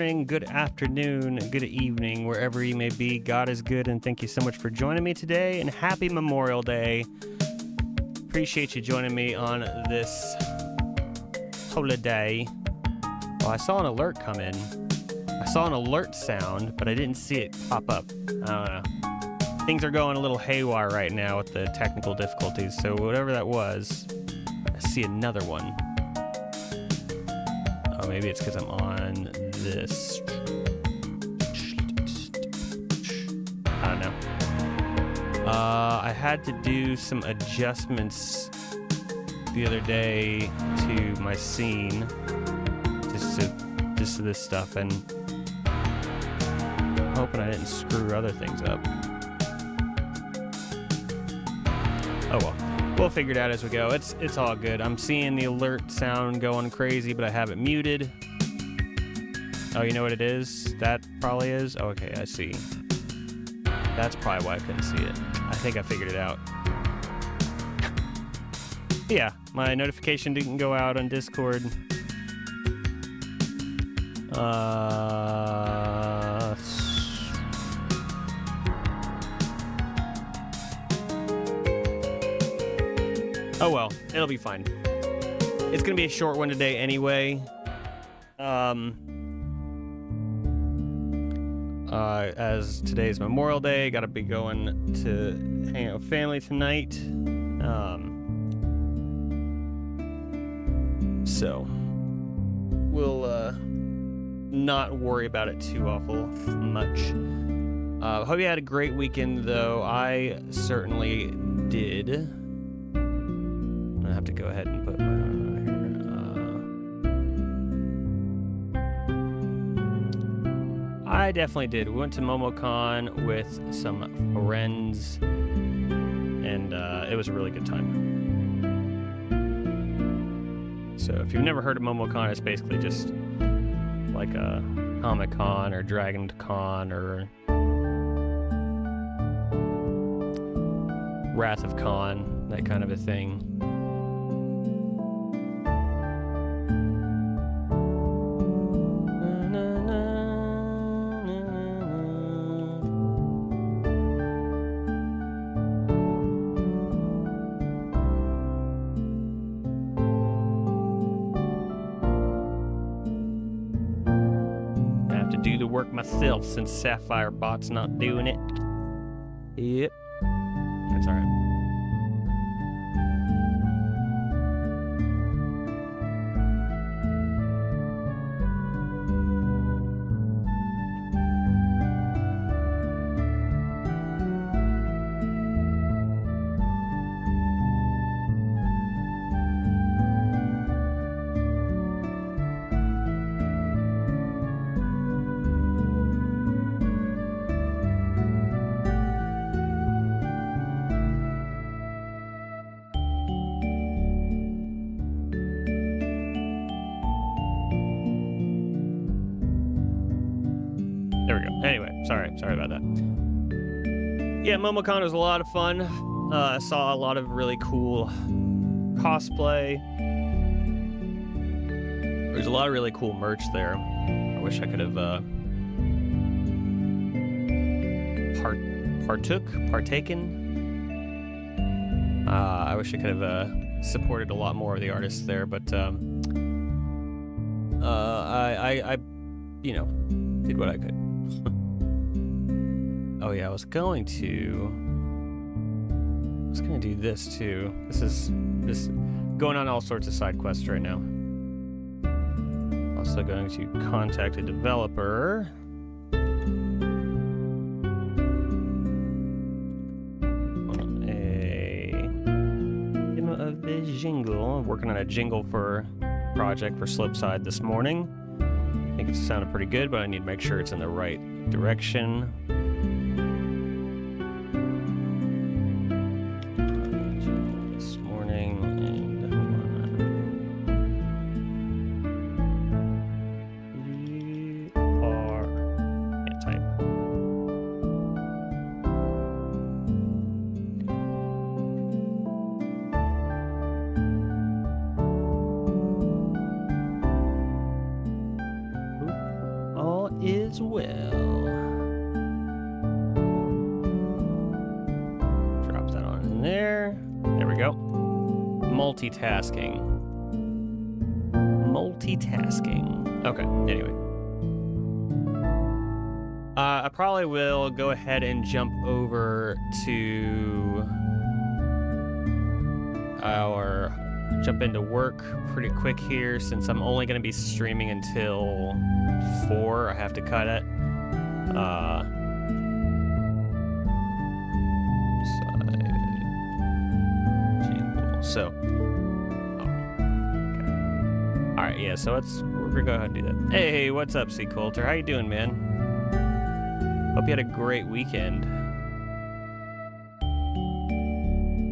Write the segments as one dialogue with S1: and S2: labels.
S1: morning, good afternoon, good evening, wherever you may be. God is good, and thank you so much for joining me today, and happy Memorial Day. Appreciate you joining me on this holiday. Well, I saw an alert come in. I saw an alert sound, but I didn't see it pop up. I don't know. Things are going a little haywire right now with the technical difficulties, so whatever that was, I see another one. Oh, maybe it's because I'm on this. I don't know. I had to do some adjustments the other day to my scene, just to this stuff, and I'm hoping I didn't screw other things up. Oh well. We'll figure it out as we go. It's all good. I'm seeing the alert sound going crazy, but I have it muted. Oh, you know what it is? That probably is? Oh, okay, I see. That's probably why I couldn't see it. I think I figured it out. Yeah, my notification didn't go out on Discord. Oh well, it'll be fine. It's gonna be a short one today anyway. As today's Memorial Day, gotta be going to hang out with family tonight. So we'll not worry about it too awful much. Hope you had a great weekend, though. I certainly did. I have to go ahead and put my here. I definitely did. We went to MomoCon with some friends, and it was a really good time. So if you've never heard of MomoCon, it's basically just like a Comic-Con or Dragon Con or Wrath of Con, that kind of a thing. Do the work myself since Sapphire Bot's not doing it. Yep. That's alright. There we go. Anyway, sorry about that. Yeah, MomoCon was a lot of fun. I saw a lot of really cool cosplay. There's a lot of really cool merch there. I wish I could have partaken. I wish I could have supported a lot more of the artists there, but I you know, did what I could. Oh yeah, I was gonna do this too. This is going on all sorts of side quests right now. Also going to contact a developer. On a demo of the jingle. I'm working on a jingle for a project for Slipside this morning. I think it sounded pretty good, but I need to make sure it's in the right direction. This morning, and can't type. All there. There we go. Multitasking. Okay, anyway. I probably will go ahead and jump over to jump into work pretty quick here since I'm only going to be streaming until 4. I have to cut it. So, okay. All right, yeah. So we're gonna go ahead and do that. Hey, what's up, C. Coulter? How you doing, man? Hope you had a great weekend.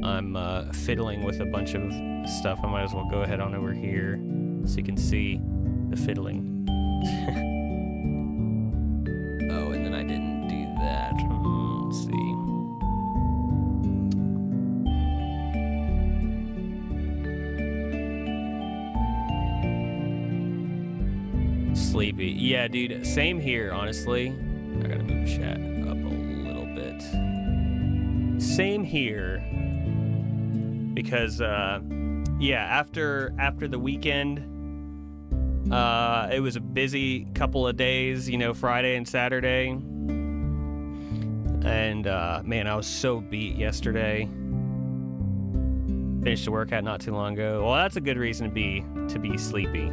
S1: I'm fiddling with a bunch of stuff. I might as well go ahead on over here so you can see the fiddling. Oh, and then I didn't do that. Let's see. Sleepy. Yeah, dude. Same here, honestly. I gotta move chat up a little bit. Same here. Because, yeah, after the weekend, it was a busy couple of days, you know, Friday and Saturday. And, man, I was so beat yesterday. Finished a workout not too long ago. Well, that's a good reason to be sleepy.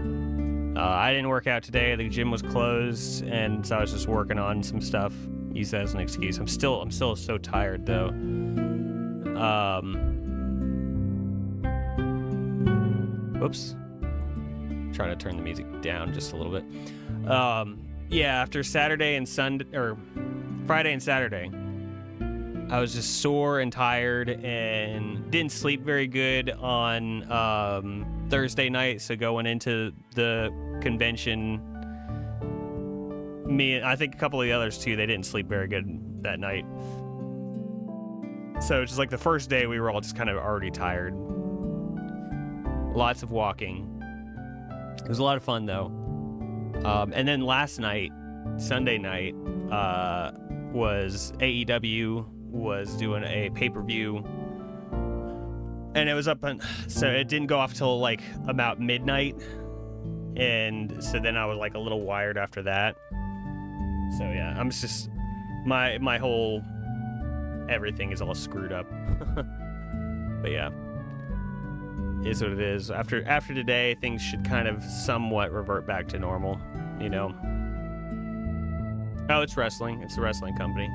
S1: I didn't work out today. The gym was closed, and so I was just working on some stuff. Use that as an excuse. I'm still so tired though. Whoops. Trying to turn the music down just a little bit. Yeah, after Saturday and Sunday, or Friday and Saturday, I was just sore and tired and didn't sleep very good on Thursday night. So going into the convention, I think a couple of the others too, they didn't sleep very good that night. So just like the first day, we were all just kind of already tired. Lots of walking. It was a lot of fun though. And then last night, Sunday night, was AEW was doing a pay-per-view, and it was up on, so it didn't go off till like about midnight, and so then I was like a little wired after that. So yeah, I'm just my whole everything is all screwed up. But yeah, is what it is. After today, things should kind of somewhat revert back to normal, you know. Oh, it's wrestling. It's a wrestling company.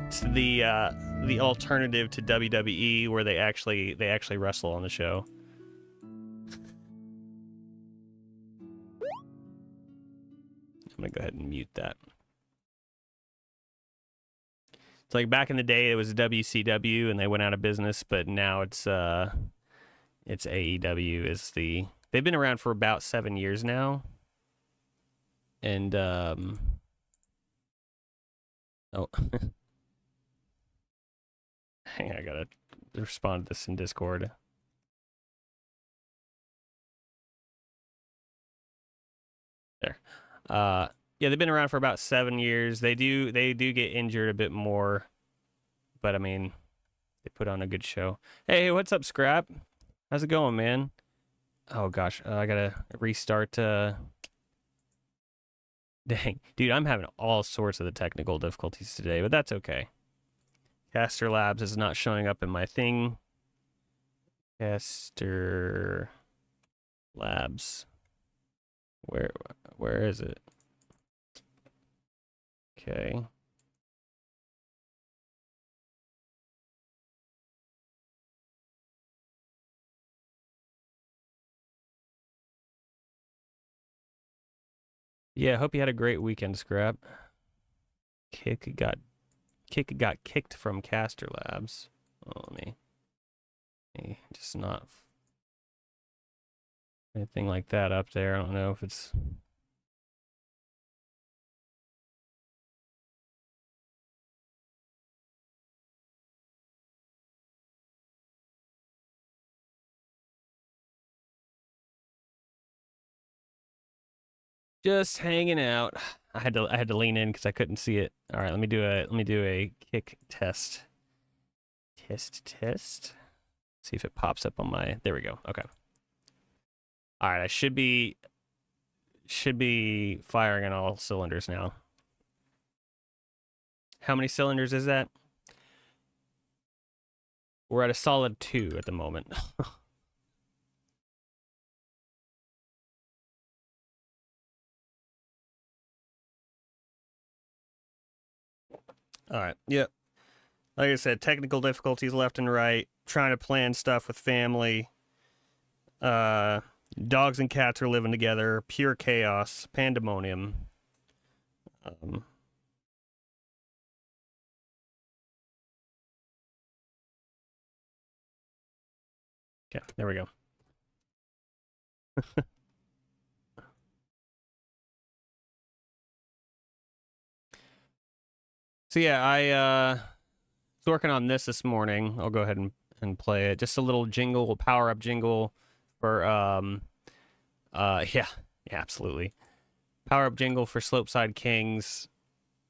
S1: It's the alternative to WWE, where they actually wrestle on the show. I'm gonna go ahead and mute that. It's like back in the day, it was WCW, and they went out of business, but now it's AEW is the. They've been around for about 7 years now, and oh. Hang on, I gotta respond to this in Discord. There. Yeah, they've been around for about 7 years. They do get injured a bit more, but I mean, they put on a good show. Hey, what's up, Scrap? How's it going, man? Oh gosh, I gotta restart. Dang, dude, I'm having all sorts of the technical difficulties today, but that's okay. Caster Labs is not showing up in my thing. Caster Labs. Where is it? Okay. Yeah, hope you had a great weekend, Scrap. Kick got kicked from Caster Labs. Oh, let me just not anything like that up there. I don't know if it's just hanging out. I had to lean in because I couldn't see it. All right, let me do a kick test. Test. See if it pops up on my. There we go. Okay. All right, I should be firing on all cylinders now. How many cylinders is that? We're at a solid 2 at the moment. All right. Yep. Like I said, technical difficulties left and right. Trying to plan stuff with family. Dogs and cats are living together. Pure chaos. Pandemonium. Okay, there we go. So yeah, I was working on this morning. I'll go ahead and play it. Just a little jingle, power up jingle for yeah, absolutely. Power up jingle for Slopeside Kings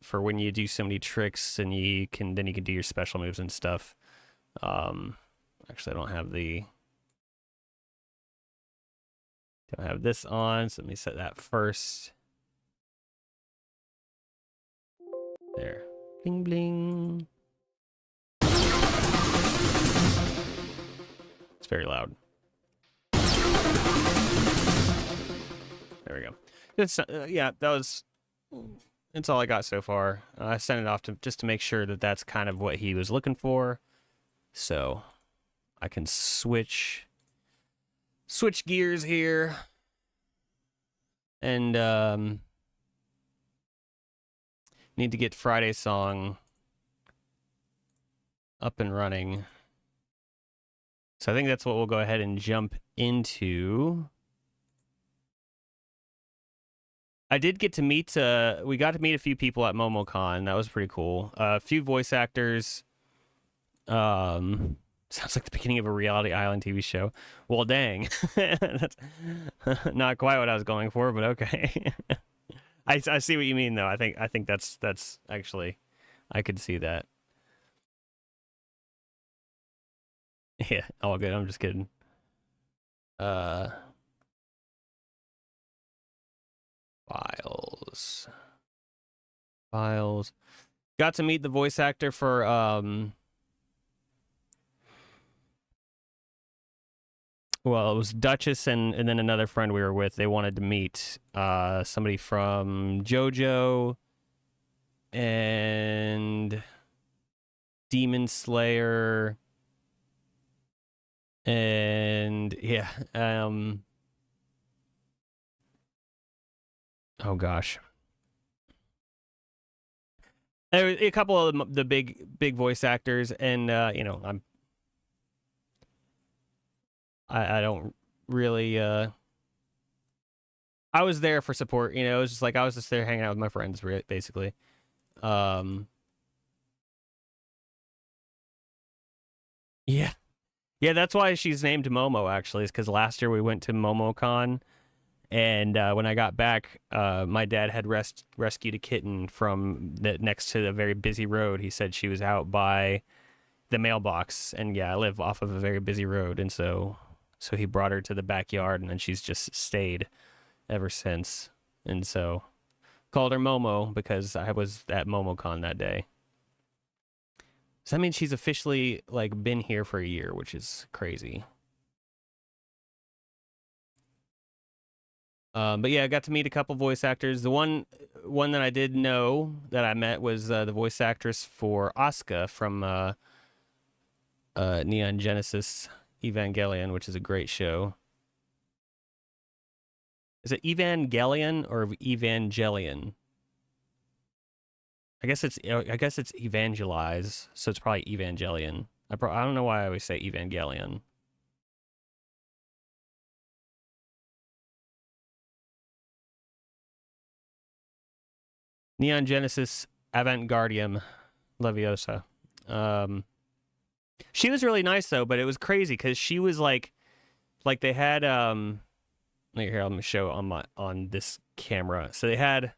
S1: for when you do so many tricks and you can do your special moves and stuff. Actually I don't have this on, so let me set that first. There. Bling bling. It's very loud. There we go. Yeah, that's all I got so far. I sent it off just to make sure that that's kind of what he was looking for. So I can switch gears here. And need to get Friday's song up and running. So I think that's what we'll go ahead and jump into. I did get to meet, we got to meet a few people at MomoCon. That was pretty cool. A few voice actors. Sounds like the beginning of a reality island TV show. Well, dang. That's not quite what I was going for, but okay. I see what you mean, though. I think that's actually, I could see that. Yeah, all good. I'm just kidding. Files. Got to meet the voice actor for well, it was Duchess and then another friend we were with. They wanted to meet somebody from JoJo and Demon Slayer and yeah, oh gosh. There was a couple of the big voice actors, and you know, I don't really I was there for support, you know. It was just like I was just there hanging out with my friends, basically. Yeah. Yeah, that's why she's named Momo, actually, is because last year we went to MomoCon, and when I got back, my dad had rescued a kitten from next to the very busy road. He said she was out by the mailbox, and yeah, I live off of a very busy road, and so he brought her to the backyard, and then she's just stayed ever since. And so called her Momo because I was at MomoCon that day. So that means she's officially like been here for a year, which is crazy. But yeah, I got to meet a couple voice actors. The one that I did know that I met was the voice actress for Asuka from Neon Genesis Evangelion, which is a great show. Is it Evangelion or Evangelion? I guess it's evangelize, so it's probably Evangelion. I don't know why I always say Evangelion. Neon Genesis Evangelion Leviosa. She was really nice though, but it was crazy because she was like they had here, I'm gonna show on this camera. So they had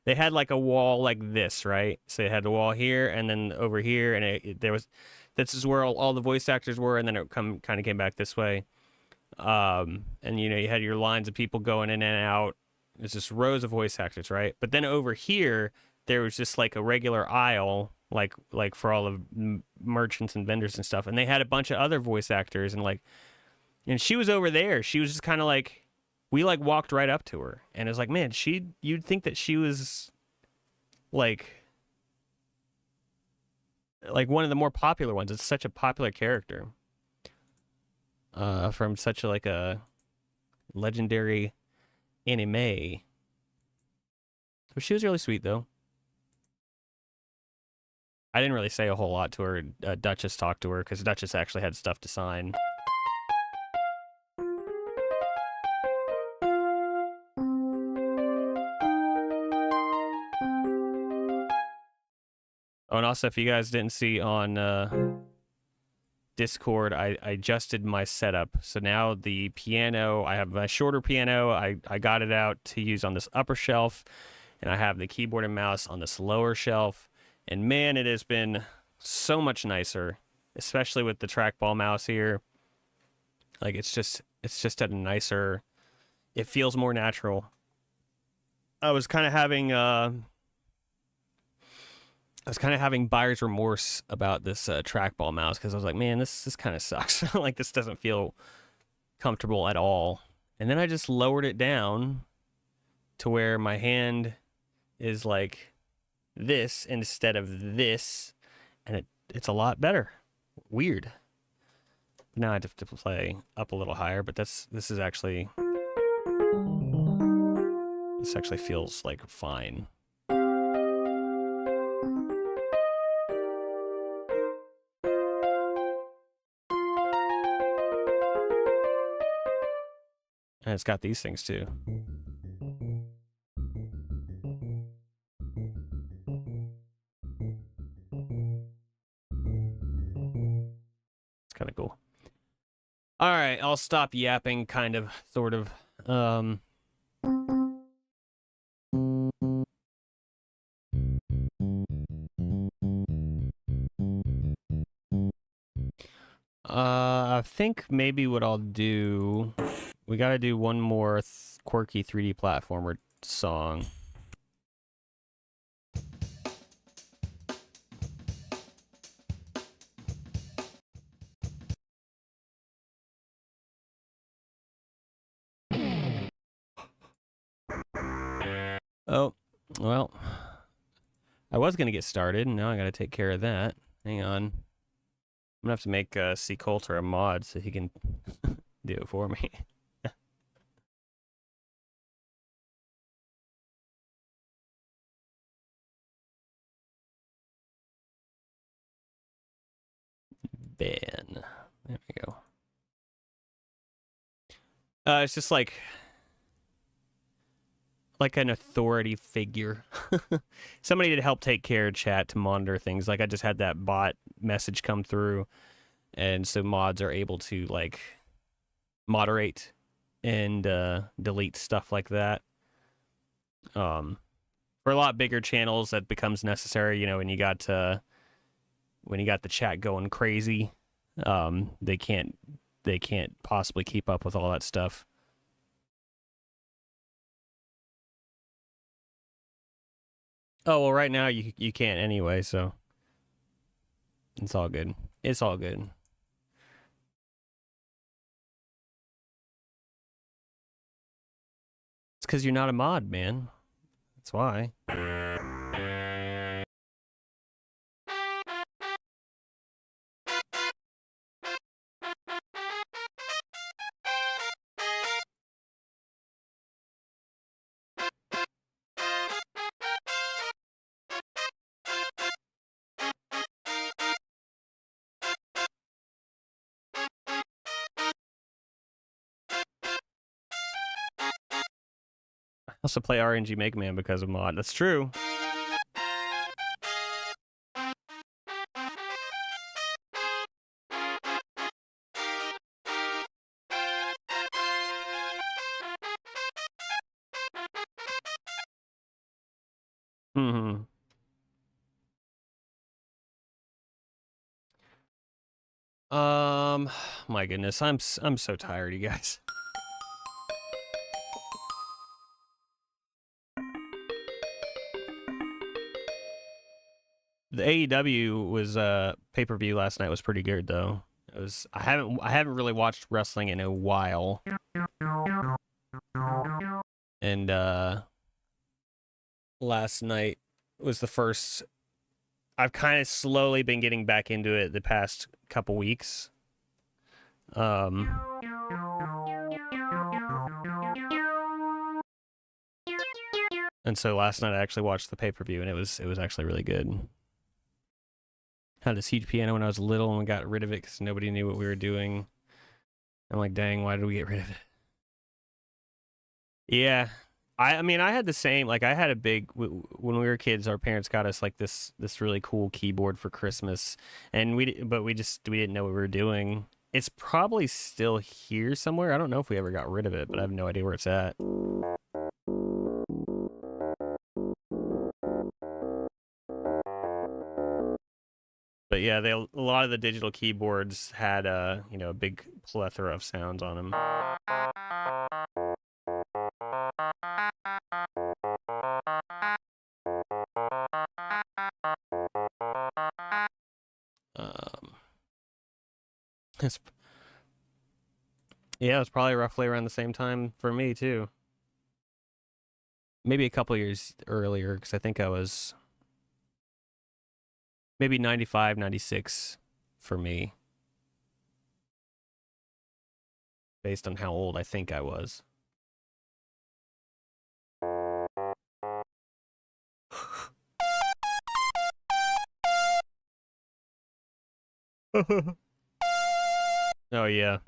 S1: they had like a wall like this, right? So they had the wall here and then over here, and there was this is where all the voice actors were, and then it kind of came back this way. And you know, you had your lines of people going in and out. It's just rows of voice actors, right? But then over here, there was just like a regular aisle, like for all of merchants and vendors and stuff, and they had a bunch of other voice actors, and she was over there. She was just kind of like, we like walked right up to her, and it was like, man, you'd think that she was like one of the more popular ones. It's such a popular character, from such a legendary anime. But she was really sweet though. I didn't really say a whole lot to her. Duchess talked to her because Duchess actually had stuff to sign. Oh, and also, if you guys didn't see on Discord, I adjusted my setup. So now the piano, I have my shorter piano. I got it out to use on this upper shelf, and I have the keyboard and mouse on this lower shelf. And man, it has been so much nicer, especially with the trackball mouse here. Like it's just at a nicer, it feels more natural. I was kind of having buyer's remorse about this trackball mouse because I was like, man, this kind of sucks. Like this doesn't feel comfortable at all. And then I just lowered it down to where my hand is like this instead of this, and it's a lot better. Weird. Now I have to play up a little higher, but this actually feels like fine. And it's got these things too. It's kind of cool. All right, I'll stop yapping, kind of, sort of. I think maybe what I'll do, we got to do one more quirky 3D platformer song. Oh, well, I was going to get started, and now I got to take care of that. Hang on. I'm going to have to make C. Coulter a mod so he can do it for me. Ben. There we go. It's just like an authority figure. Somebody to help take care of chat, to monitor things. Like I just had that bot message come through, and so mods are able to like moderate and delete stuff like that. For a lot bigger channels, that becomes necessary. You know, when you got the chat going crazy, they can't possibly keep up with all that stuff. Oh, well, right now you can't anyway, so it's all good. It's all good. It's because you're not a mod, man. That's why. I also play RNG Mega Man because of mod. That's true. My goodness, I'm so tired, you guys. The AEW was pay-per-view last night was pretty good though. It was I haven't really watched wrestling in a while. And last night was the first. I've kind of slowly been getting back into it the past couple weeks. And so last night I actually watched the pay-per-view and it was actually really good. Had this huge piano when I was little and we got rid of it because nobody knew what we were doing. I'm like, dang, why did we get rid of it? Yeah. I mean, I had the same, like I had a big, when we were kids, our parents got us like this really cool keyboard for Christmas and we didn't know what we were doing. It's probably still here somewhere. I don't know if we ever got rid of it, but I have no idea where it's at. But yeah, a lot of the digital keyboards had a big plethora of sounds on them. It's, yeah, it was probably roughly around the same time for me too. Maybe a couple years earlier because I think I was maybe 95, 96 for me. Based on how old I think I was. Oh, yeah.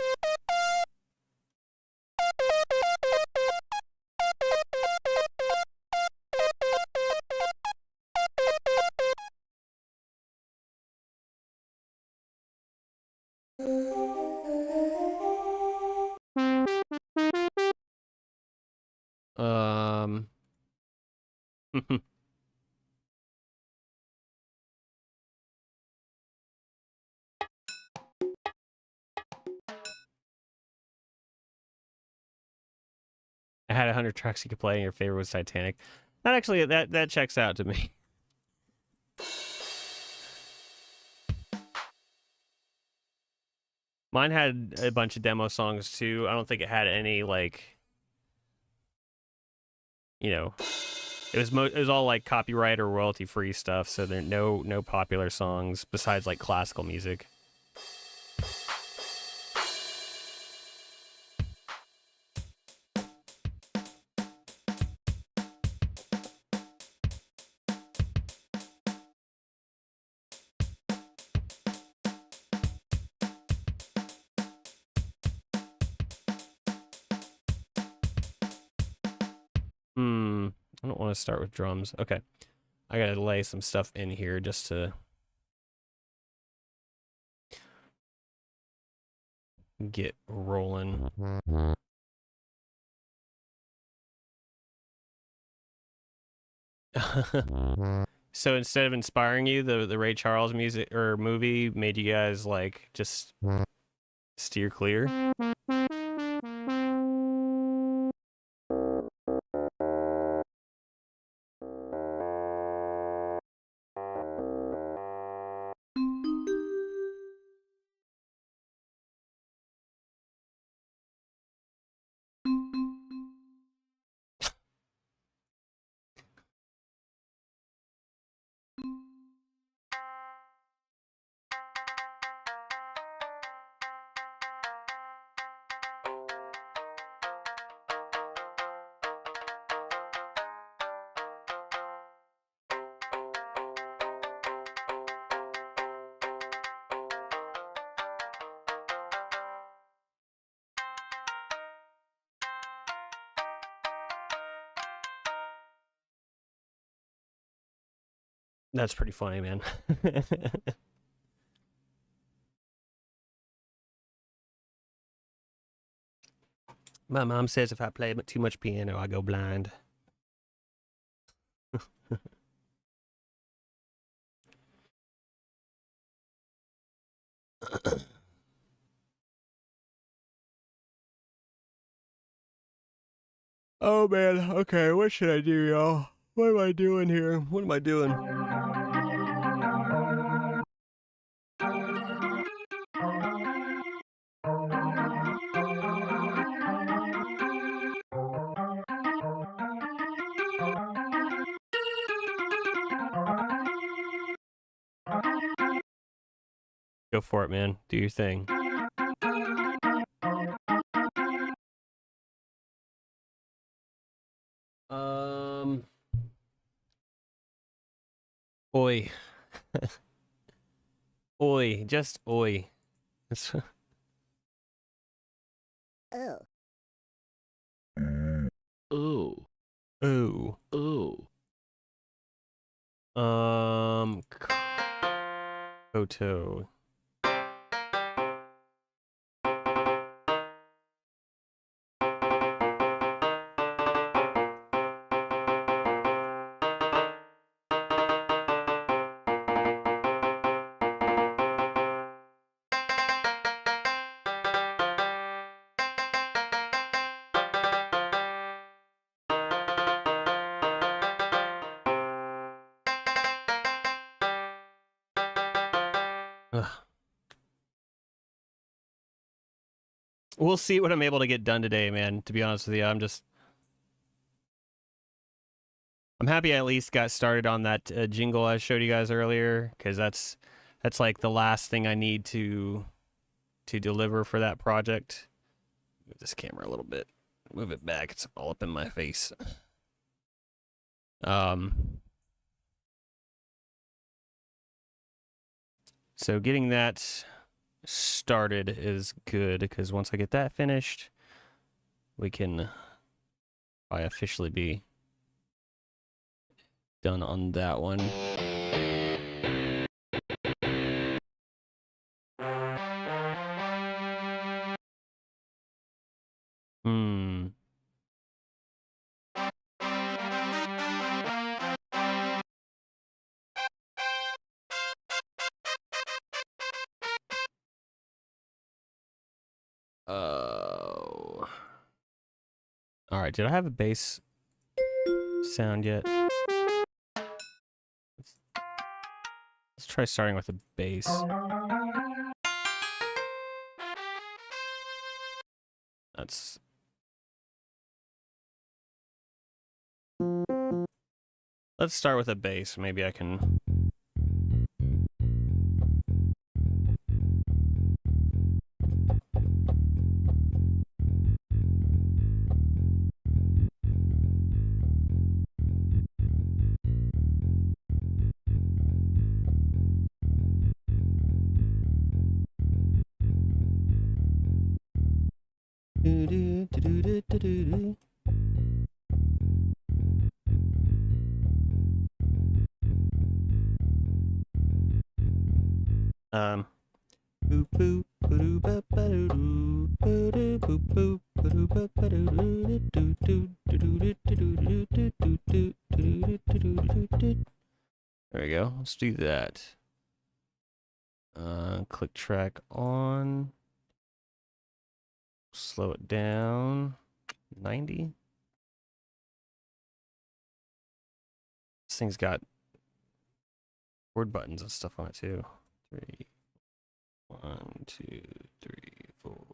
S1: I had 100 tracks you could play and your favorite was Titanic. That checks out to me. Mine had a bunch of demo songs too. I don't think it had any like, it was all like copyright or royalty free stuff. So there no popular songs besides like classical music. I don't want to start with drums. Okay. I gotta lay some stuff in here just to get rolling. So instead of inspiring you, the Ray Charles music or movie made you guys like just steer clear? That's pretty funny, man. My mom says if I play too much piano, I go blind. Oh man, okay, what should I do, y'all? What am I doing here? What am I doing? Go for it, man. Do your thing. Oi. Oi. Just oi.
S2: Oh.
S3: Ooh.
S1: Ooh.
S3: Ooh.
S1: Koto. Ugh. We'll see what I'm able to get done today, man. To be honest with you, I'm happy I at least got started on that jingle I showed you guys earlier, because that's like the last thing I need to deliver for that project. Move this camera a little bit. Move it back. It's all up in my face. So getting that started is good, because once I get that finished, we can officially be done on that one. Oh. All right, did I have a bass sound yet? Let's try starting with a bass. That's... Let's start with a bass. Maybe I can... There we go. Let's do that. Click track on. Slow it down. 90. This thing's got word buttons and stuff on it too. 3. 1, 2, 3, 4.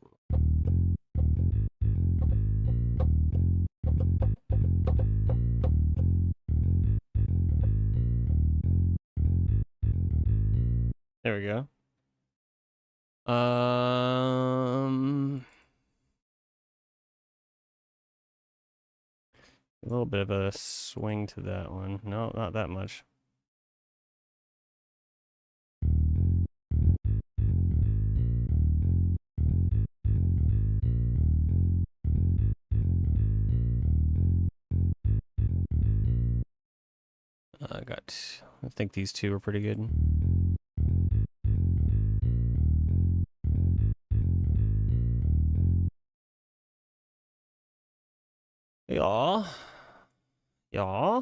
S1: There we go. A little bit of a swing to that one. No, not that much. I think these two are pretty good. Yeah. Yeah.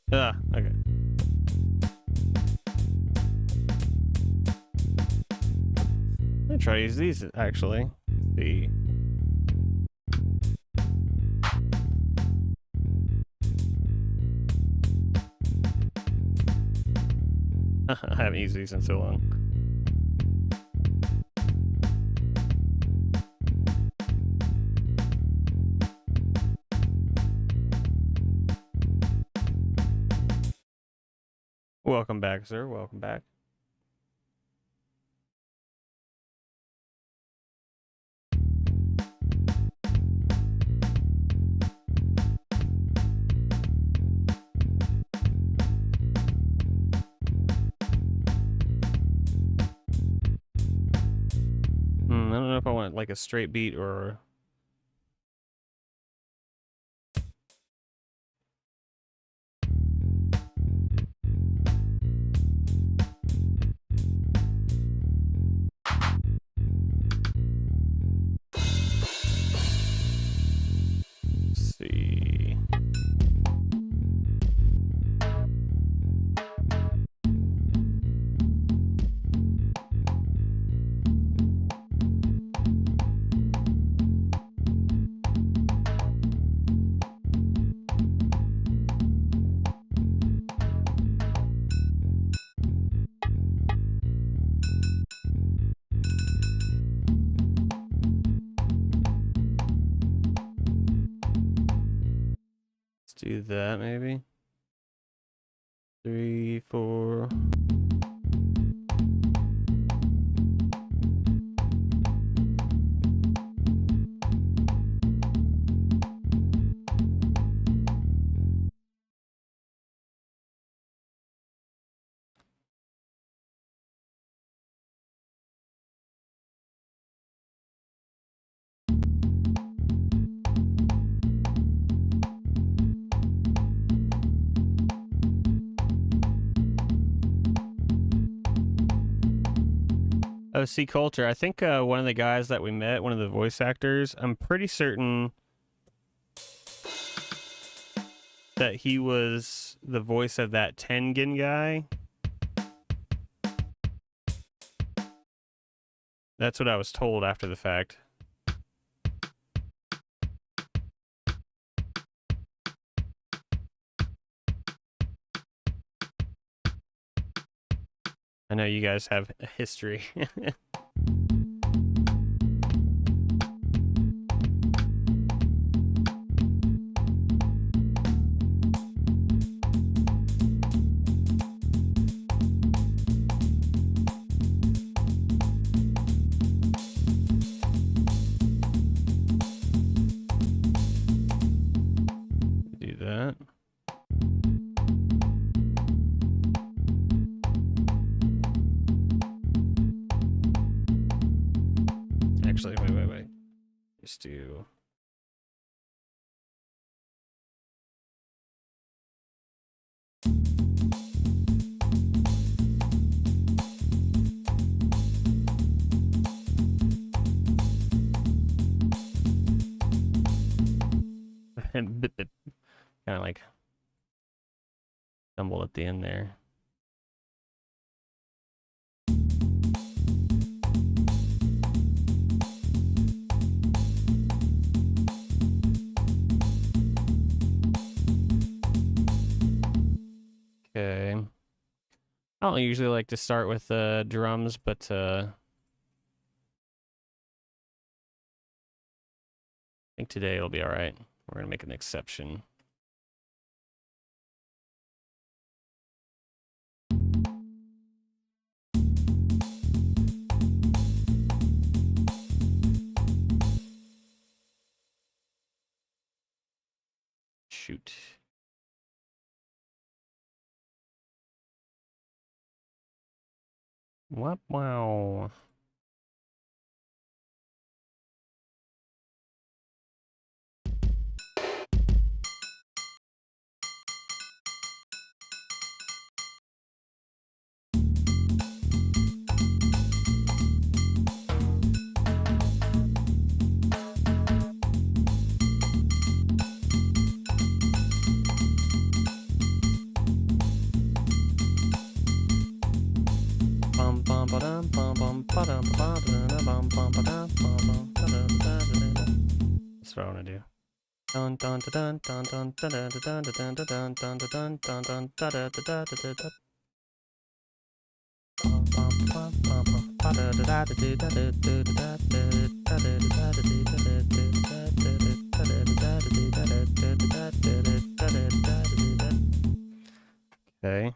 S1: Okay. I'm gonna try to use these actually. See. I haven't used these in so long. Welcome back, sir. Welcome back. I don't know if I want like a straight beat or... Let's see. Do that maybe. 3, 4. Oh, C. Coulter. I think one of the guys that we met, one of the voice actors, I'm pretty certain that he was the voice of that Tengen guy. That's what I was told after the fact. I know you guys have a history. Do that. Actually, wait. Just do... kind of like stumbled at the end there. Okay. I don't usually like to start with drums, but I think today it'll be all right. We're gonna make an exception. Shoot. Wow. what I want to do. Dun dun dun dun dun dun dun dun dun dun dun dun dun dun dun dun. Okay.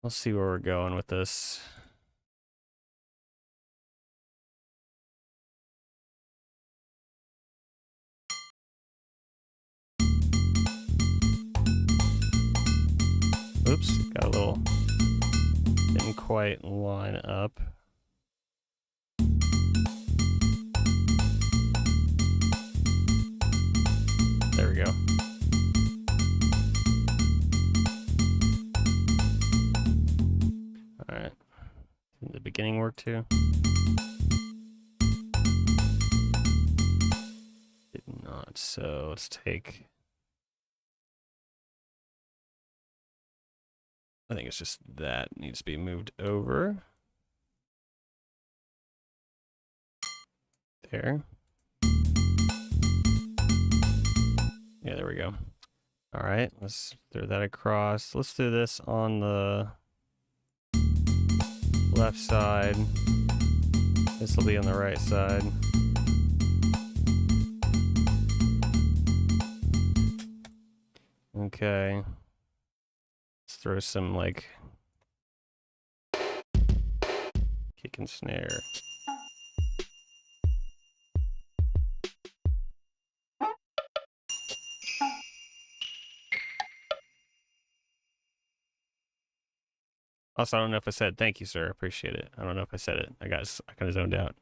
S1: Let's see where we're going with this. Oops, got a little, didn't quite line up. There we go. All right, did the beginning work too? Did not, so let's take, I think it's just that needs to be moved over. There. Yeah, there we go. All right, let's throw that across. Let's do this on the left side. This will be on the right side. Okay. Let's throw some like kick and snare. Also, I don't know if I said thank you, sir. Appreciate it. I don't know if I said it. I kind of zoned out.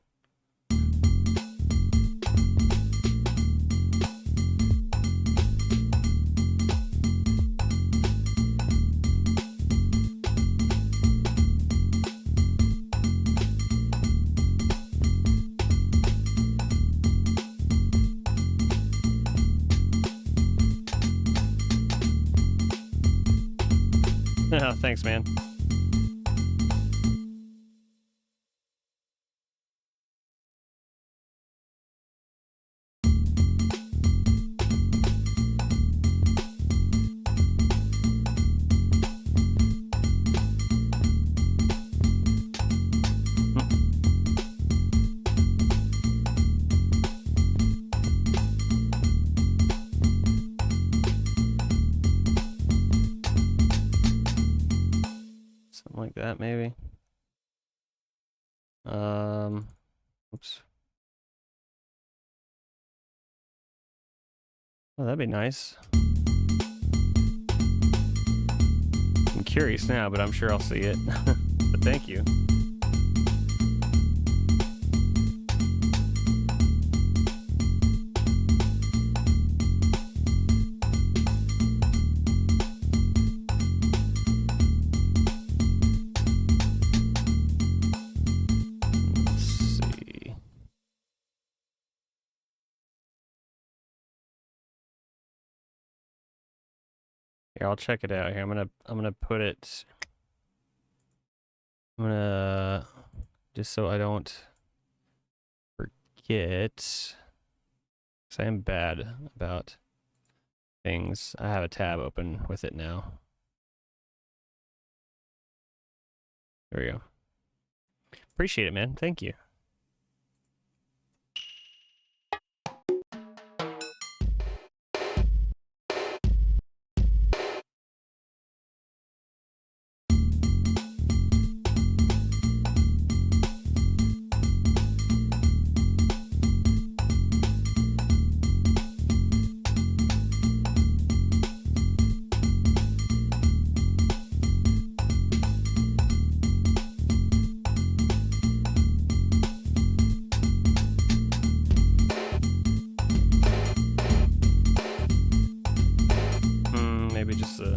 S1: Oh, thanks, man. Like that, maybe. Oops. Oh, that'd be nice. I'm curious now, but I'm sure I'll see it. But thank you. Here, I'll check it out here. I'm gonna put it. I'm gonna just so I don't forget. 'Cause I am bad about things. I have a tab open with it now. There we go. Appreciate it, man. Thank you. Maybe just no,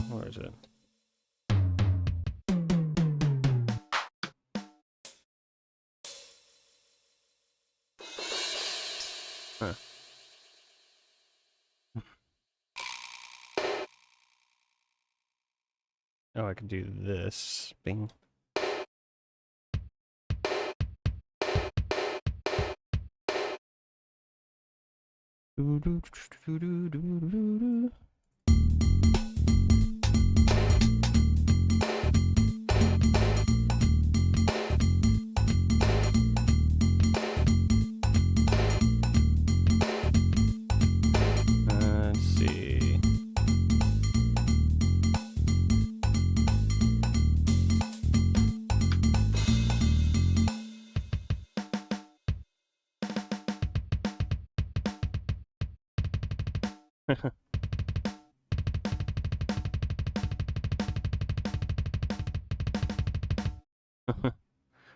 S1: where is it? Huh. Oh, I could do this. Bing. Let's see.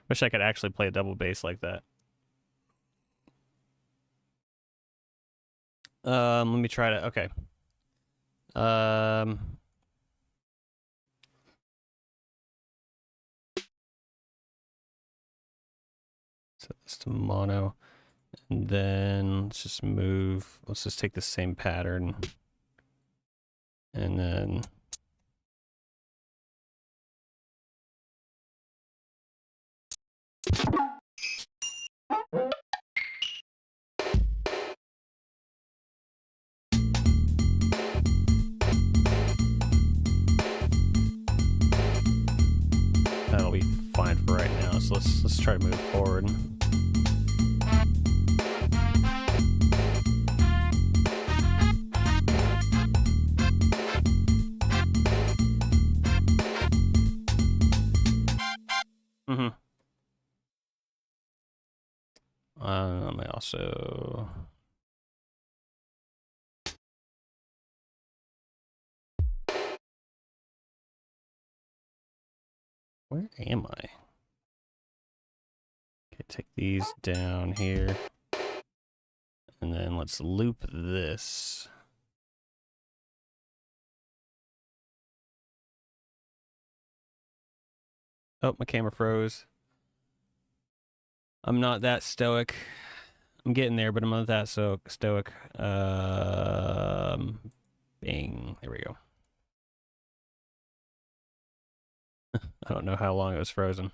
S1: Wish I could actually play a double bass like that. Let me try to. Okay. Set this to mono, and then let's just move. Let's just take the same pattern, and then. That'll be fine for right now. So let's try to move forward. Let me also. Where am I? Okay, take these down here. And then let's loop this. Oh, my camera froze. I'm not that stoic. I'm getting there, but I'm not that stoic. Bing. There we go. I don't know how long it was frozen.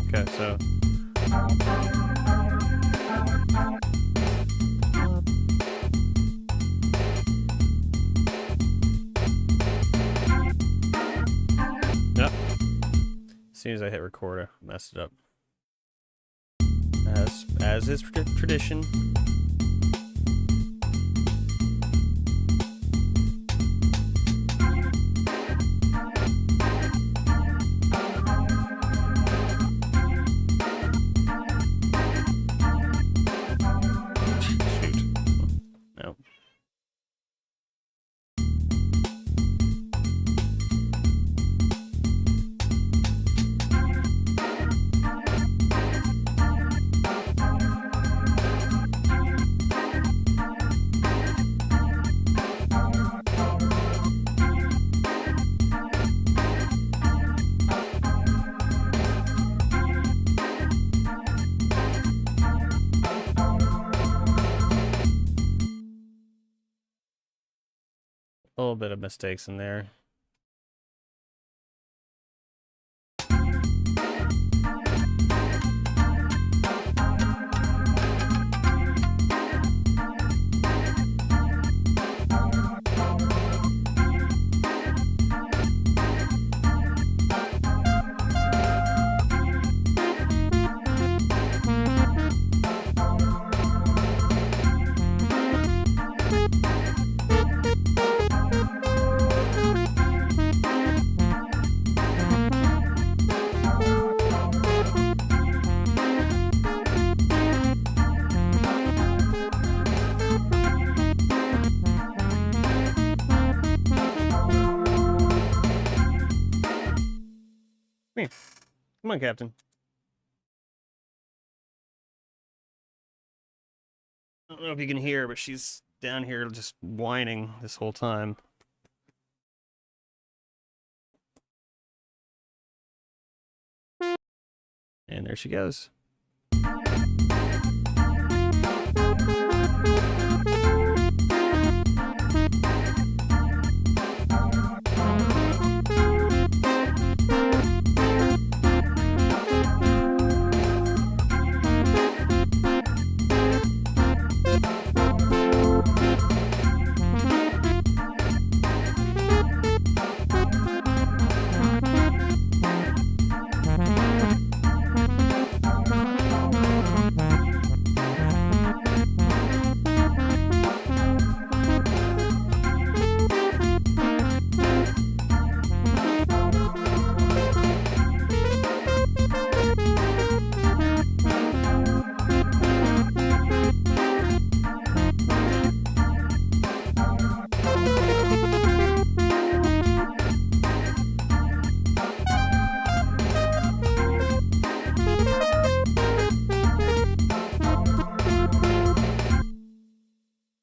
S1: Okay, so. Yep. As soon as I hit record, I messed it up. As is tradition. A little bit of mistakes in there. Come here. Come on, Captain. I don't know if you can hear, but she's down here just whining this whole time. And there she goes.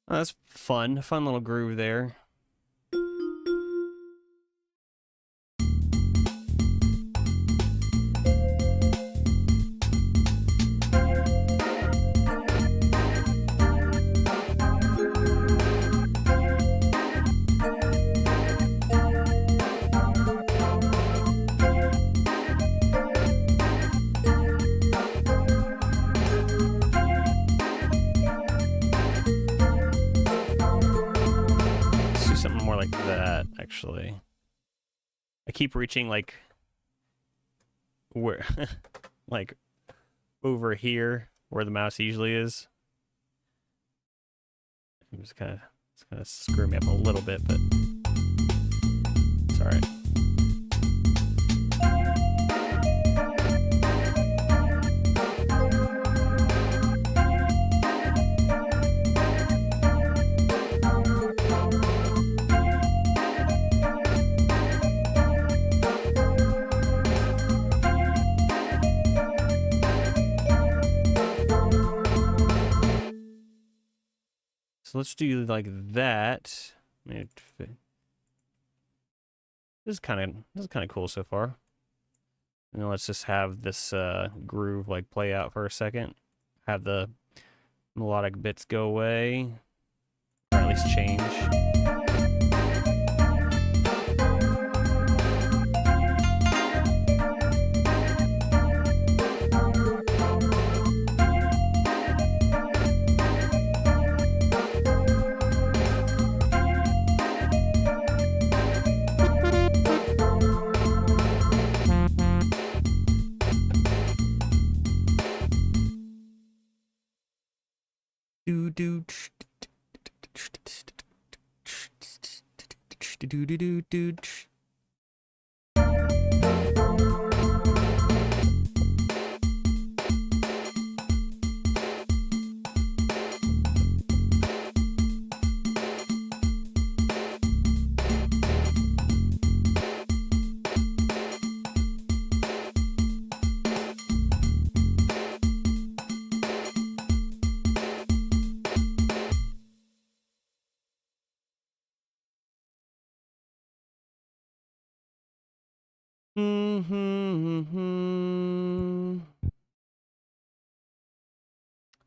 S1: Oh, that's fun. Fun little groove there. Actually, I keep reaching like where like over here where the mouse usually is. It's gonna screw me up a little bit, but it's all right. So let's do like that. This is kind of cool so far. And then let's just have this groove like play out for a second. Have the melodic bits go away, or at least change.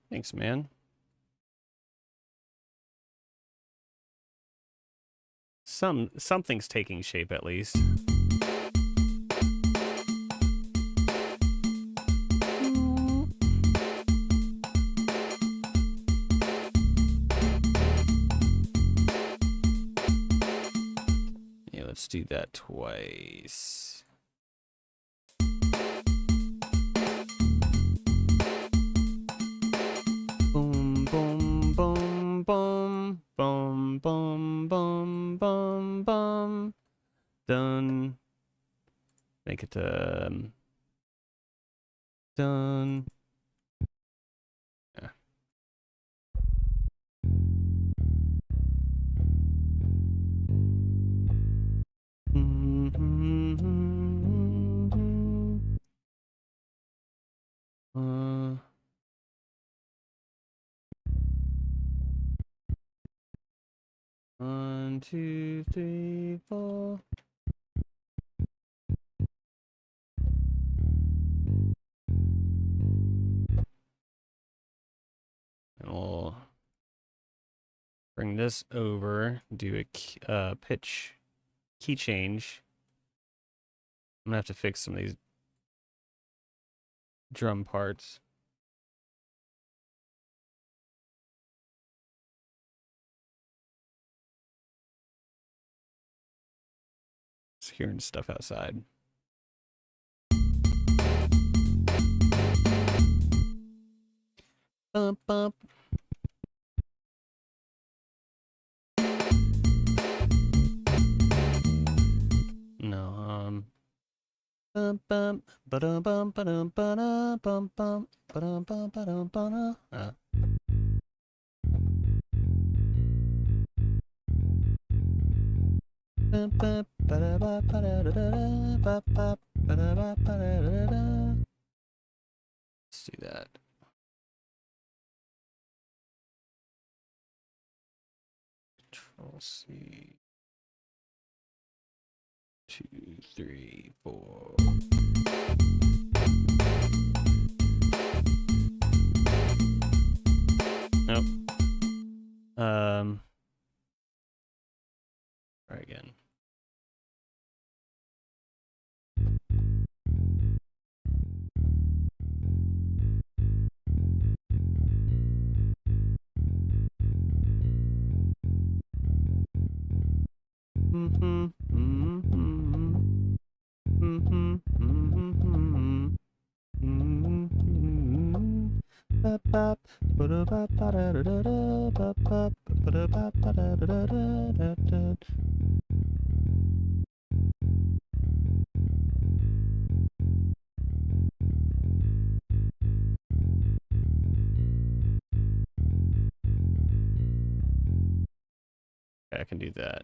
S1: Thanks, man. Something's taking shape at least. Yeah, let's do that twice. Boom, boom, boom, boom, boom, boom, boom, boom, boom. Done. Make it done. Yeah. 1, 2, 3, 4. And we'll bring this over, do a pitch key change. I'm gonna have to fix some of these drum parts. Just hearing stuff outside. Bump, bump. No, bump, bump, ba-dum, bump, ba-dum, ba-dum, bump, bump, ba-dum, bump, ba-dum, ba-dum. Bump, bump, ba-da-ba, ba-da-da-da-da, bop, bop, ba-da-ba, ba-da-da-da-da. Let's do that. Control C. 2, 3, 4. Nope. Try again. I can do that.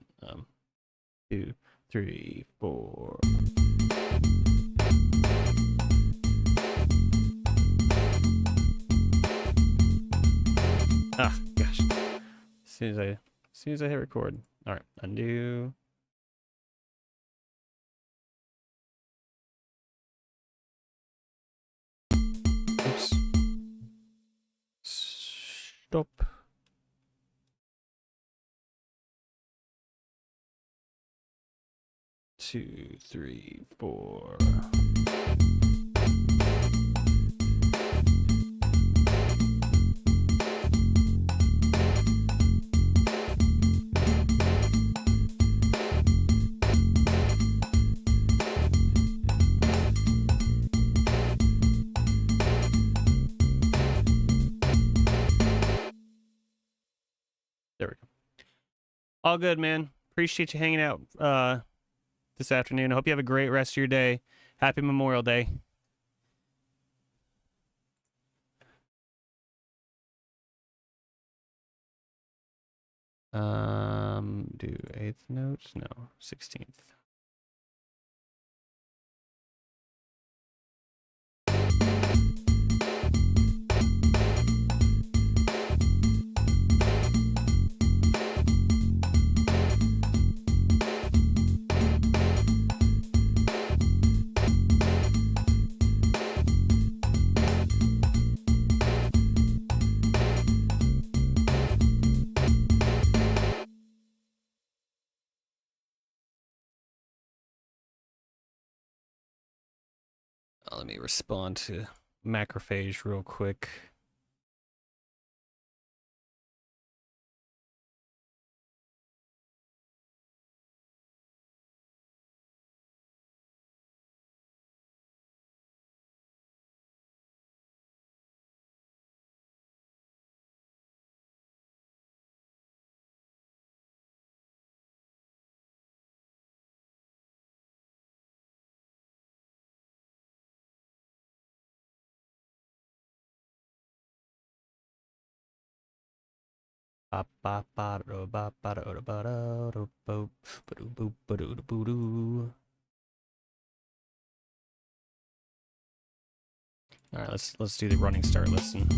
S1: 2, 3, 4. Ah, gosh. As soon as I hit record. All right, undo. Oops. Stop. Two, 3, 4. There we go. All good, man. Appreciate you hanging out this afternoon. I hope you have a great rest of your day. Happy Memorial Day. Do 8th notes? No, 16th. Let me respond to Macrophage real quick. All right, let's do the running start listen.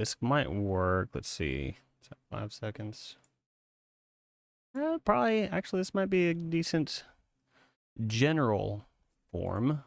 S1: this might work. Let's see. Is that 5 seconds? Probably, actually, this might be a decent general form.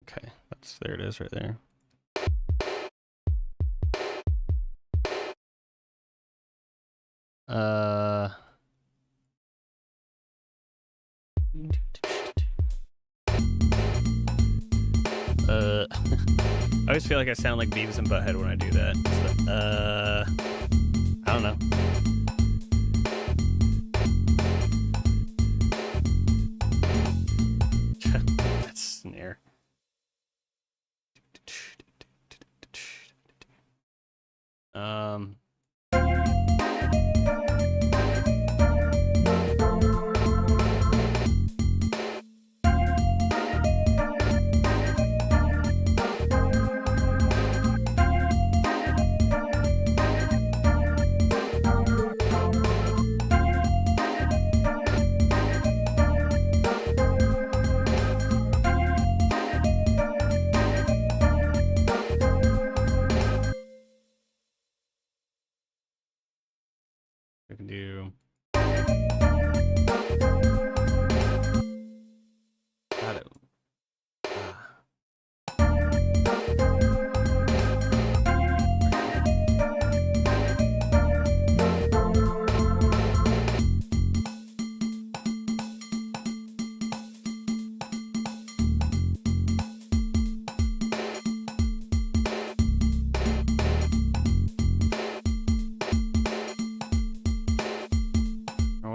S1: Okay, there it is right there. I always feel like I sound like Beavis and Butthead when I do that. I don't know. That snare. We can do.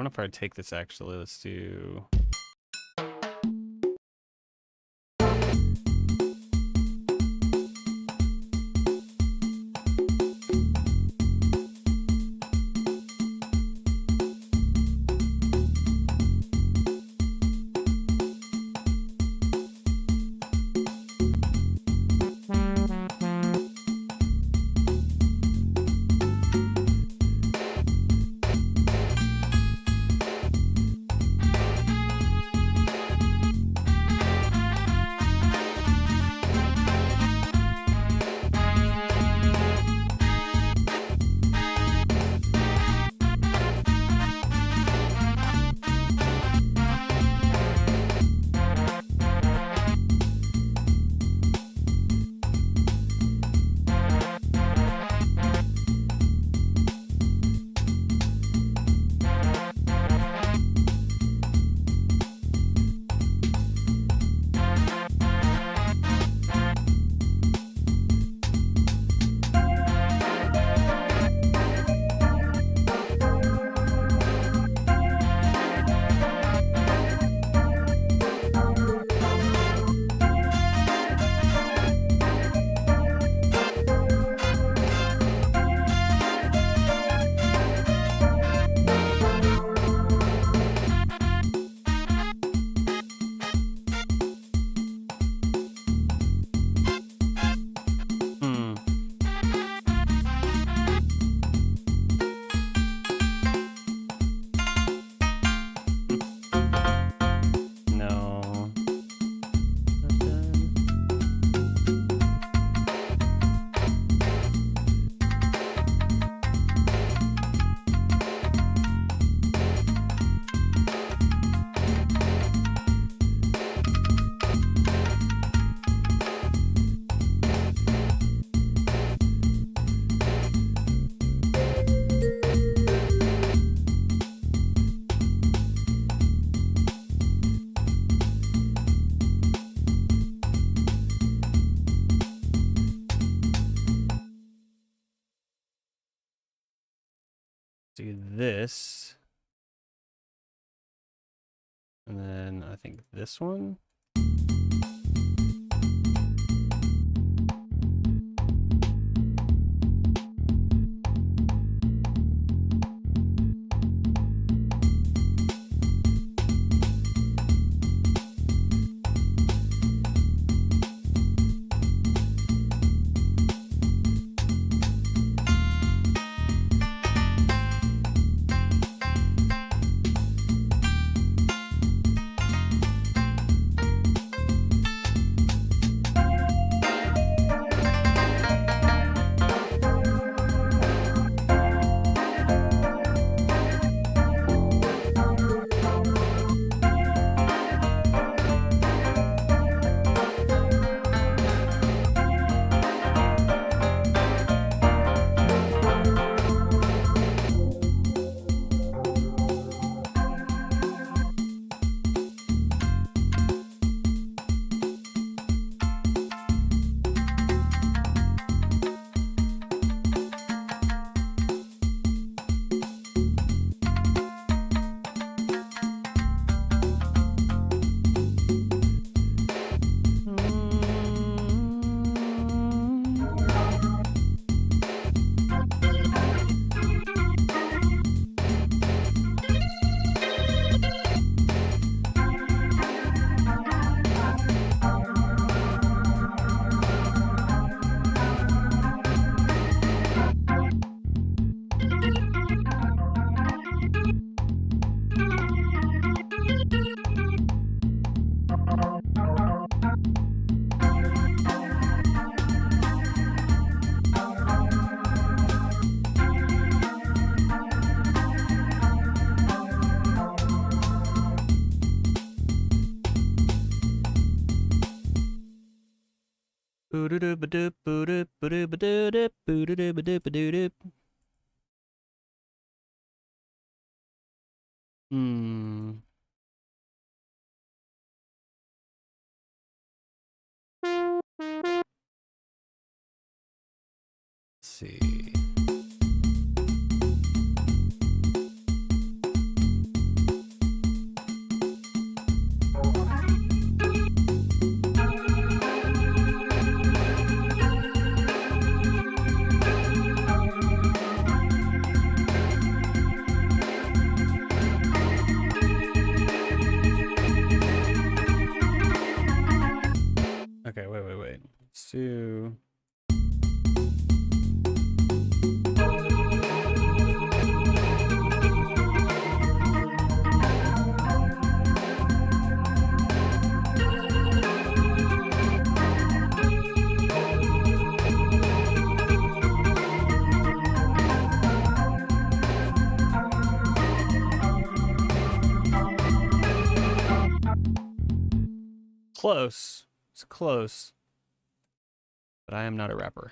S1: If I take this, actually, let's do. do this. And then I think this one. Hmm. Let's see. Okay, wait. Let's do. Close. It's close. But I am not a rapper.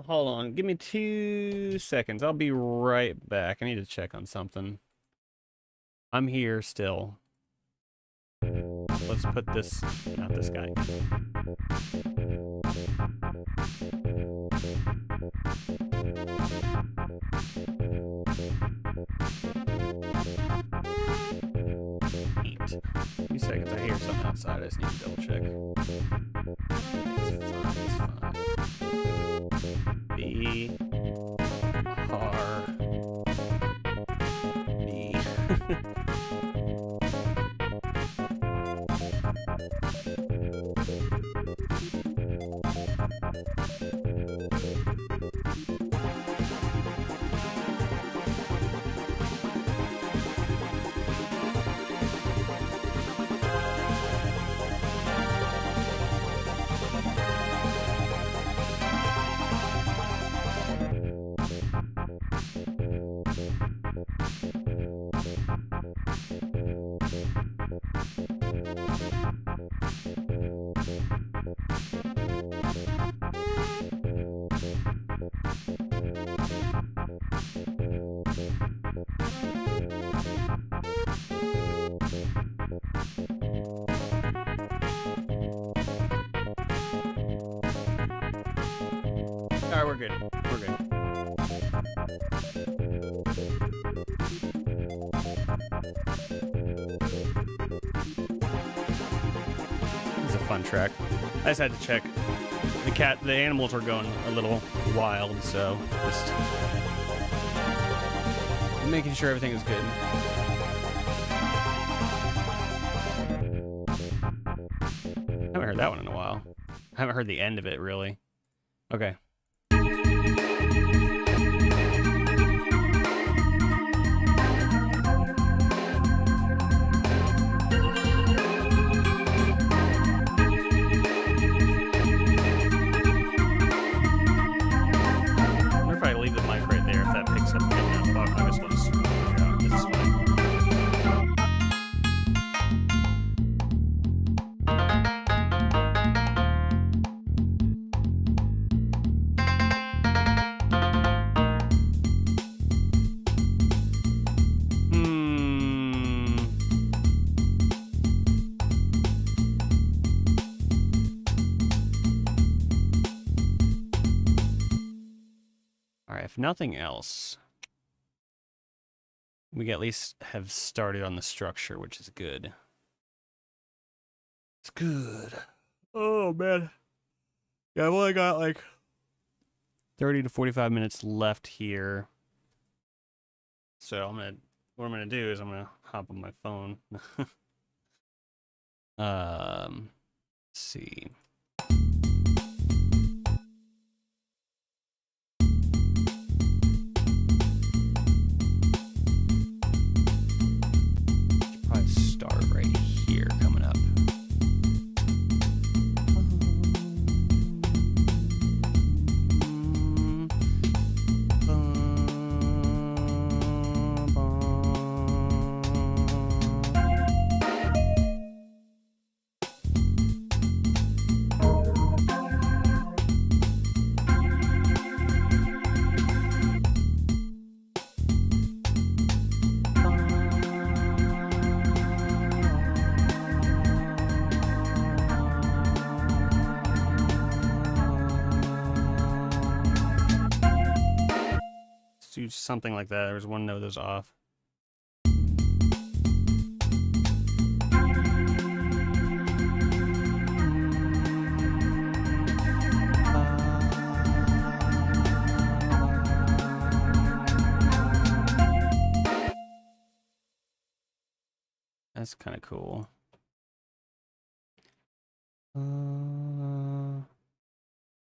S1: Hold on. Give me 2 seconds. I'll be right back. I need to check on something. I'm here still. Let's put this, not this guy. Neat. 2 seconds. I hear something outside. I just need to double check. It's fine. B R B. Alright, we're good. We're good. This is a fun track. I just had to check. The animals were going a little wild, so just making sure everything is good. I haven't heard that one in a while. I haven't heard the end of it, really. Okay. If nothing else, we at least have started on the structure, which is good. It's good. Oh, man. Yeah, I've only got like 30 to 45 minutes left here. So what I'm gonna do is I'm gonna hop on my phone. Let's see. Start right here coming up. Do something like that. There's one note that's off. That's kind of cool.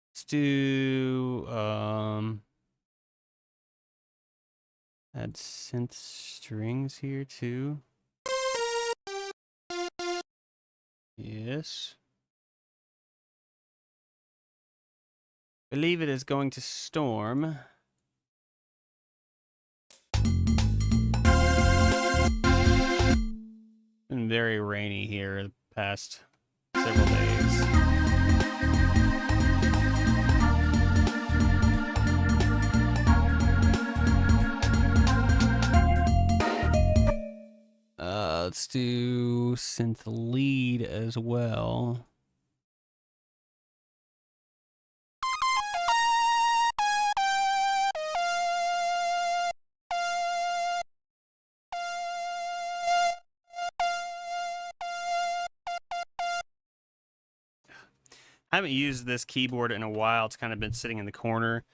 S1: Let's do add synth strings here too. Yes. Believe it is going to storm. Been very rainy here the past several days. Let's do synth lead as well. I haven't used this keyboard in a while. It's kind of been sitting in the corner.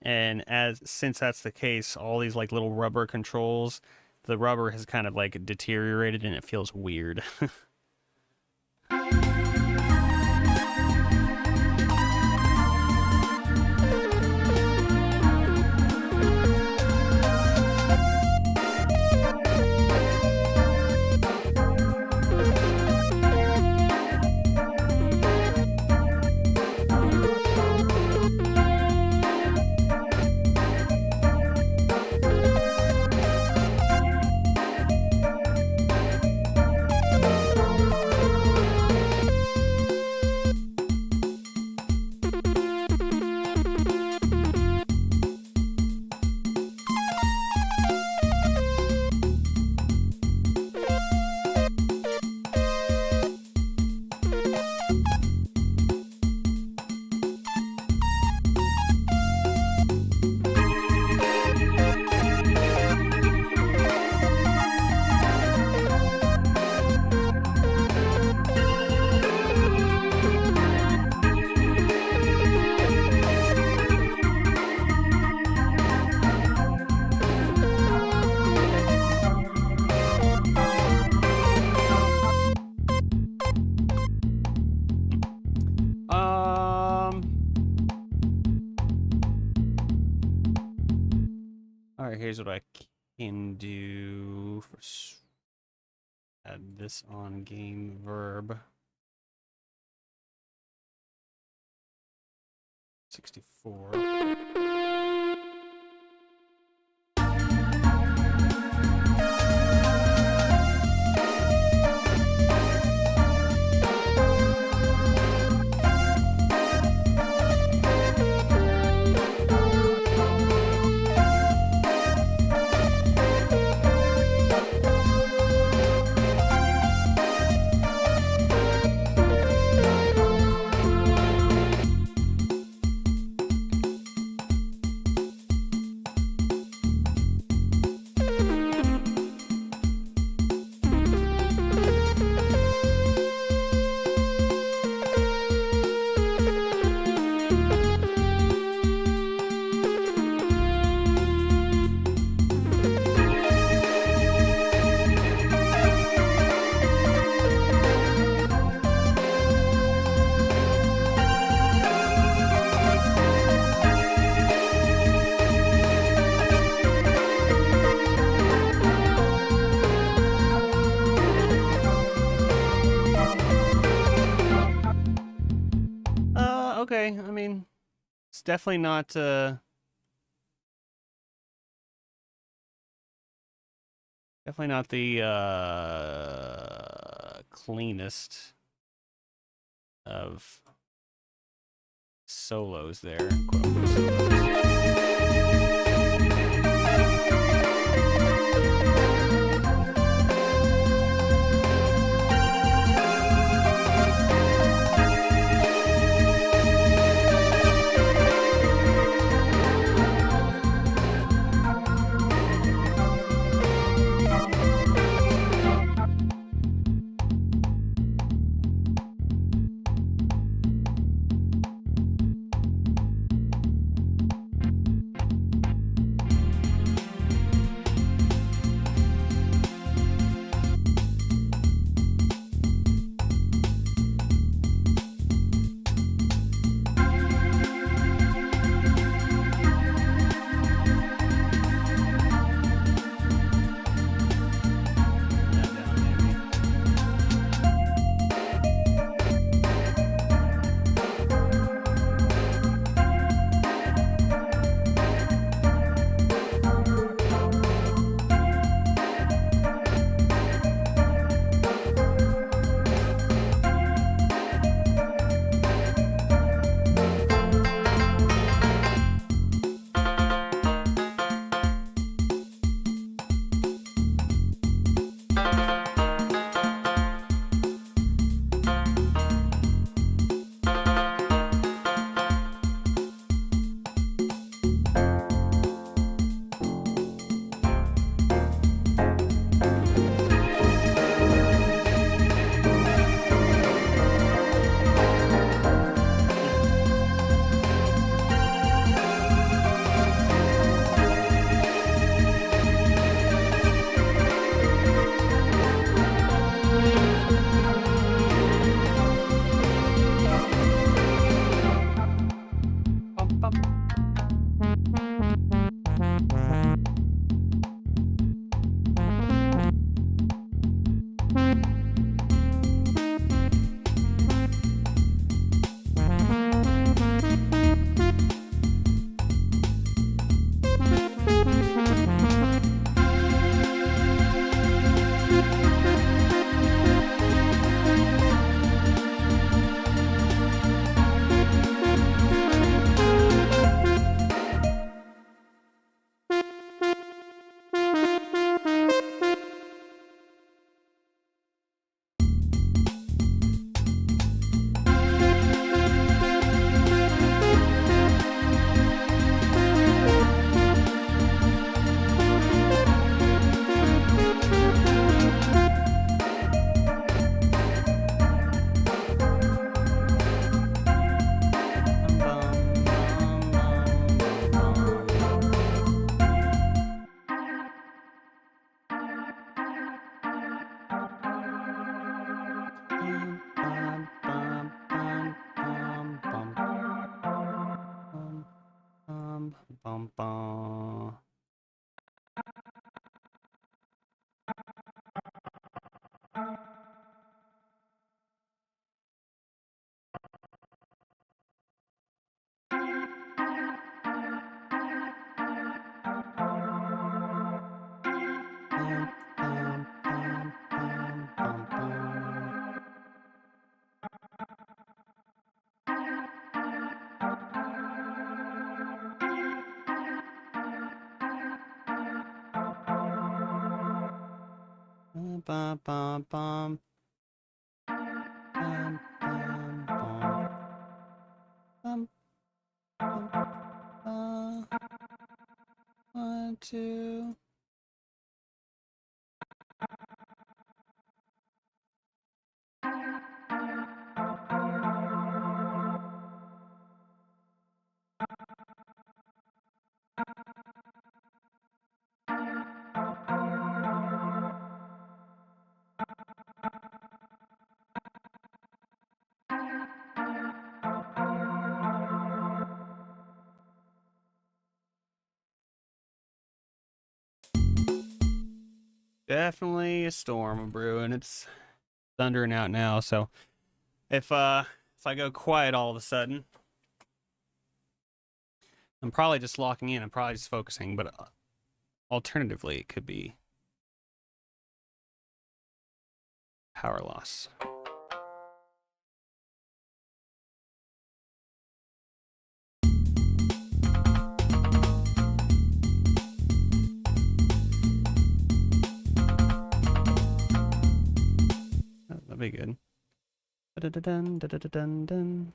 S1: And since that's the case, all these like little rubber controls, the rubber has kind of like deteriorated and it feels weird. All right, here's what I can do. Add this on game verb. 64. Okay, I mean, it's definitely not the cleanest of solos there, quote unquote solos. Aw. Bum, bum, bum, bum. Bum, bum, bum. Bum, bum, 1, 2. Definitely a storm brewing. It's thundering out now, so if I go quiet all of a sudden, I'm probably just locking in. I'm probably just focusing, but alternatively, it could be power loss. That'd be good. Da-da-da-dun, da-da-da-dun-dun.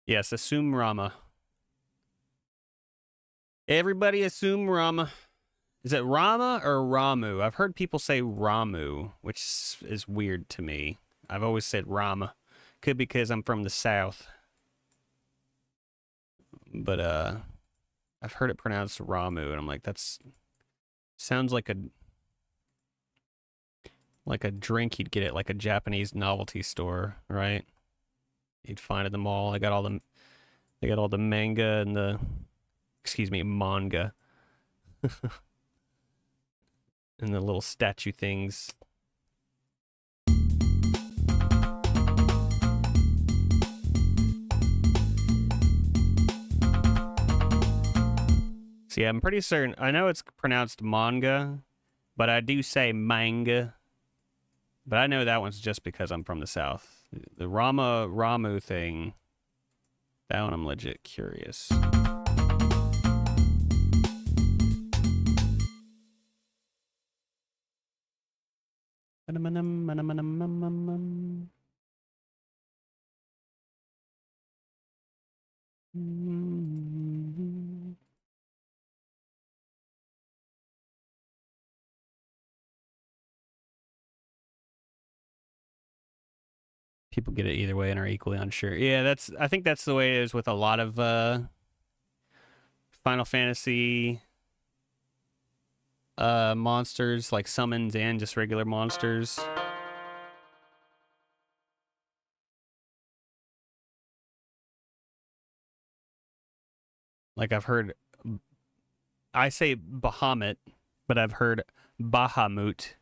S1: Yes, assume Rama. Everybody assume Rama. Is it Rama or Ramu? I've heard people say Ramu, which is weird to me. I've always said Rama. Could be because I'm from the South. But I've heard it pronounced Ramu, and I'm like, that's sounds like a drink you'd get at like a Japanese novelty store, right? You'd find at the mall. They got all the manga and the manga. And the little statue things. See, I'm pretty certain. I know it's pronounced manga, but I do say manga. But I know that one's just because I'm from the South. The Ramu thing, that one I'm legit curious. People get it either way and are equally unsure. Yeah, I think that's the way it is with a lot of Final Fantasy monsters, like summons and just regular monsters. Like I've heard, I say Bahamut, but I've heard Bahamut,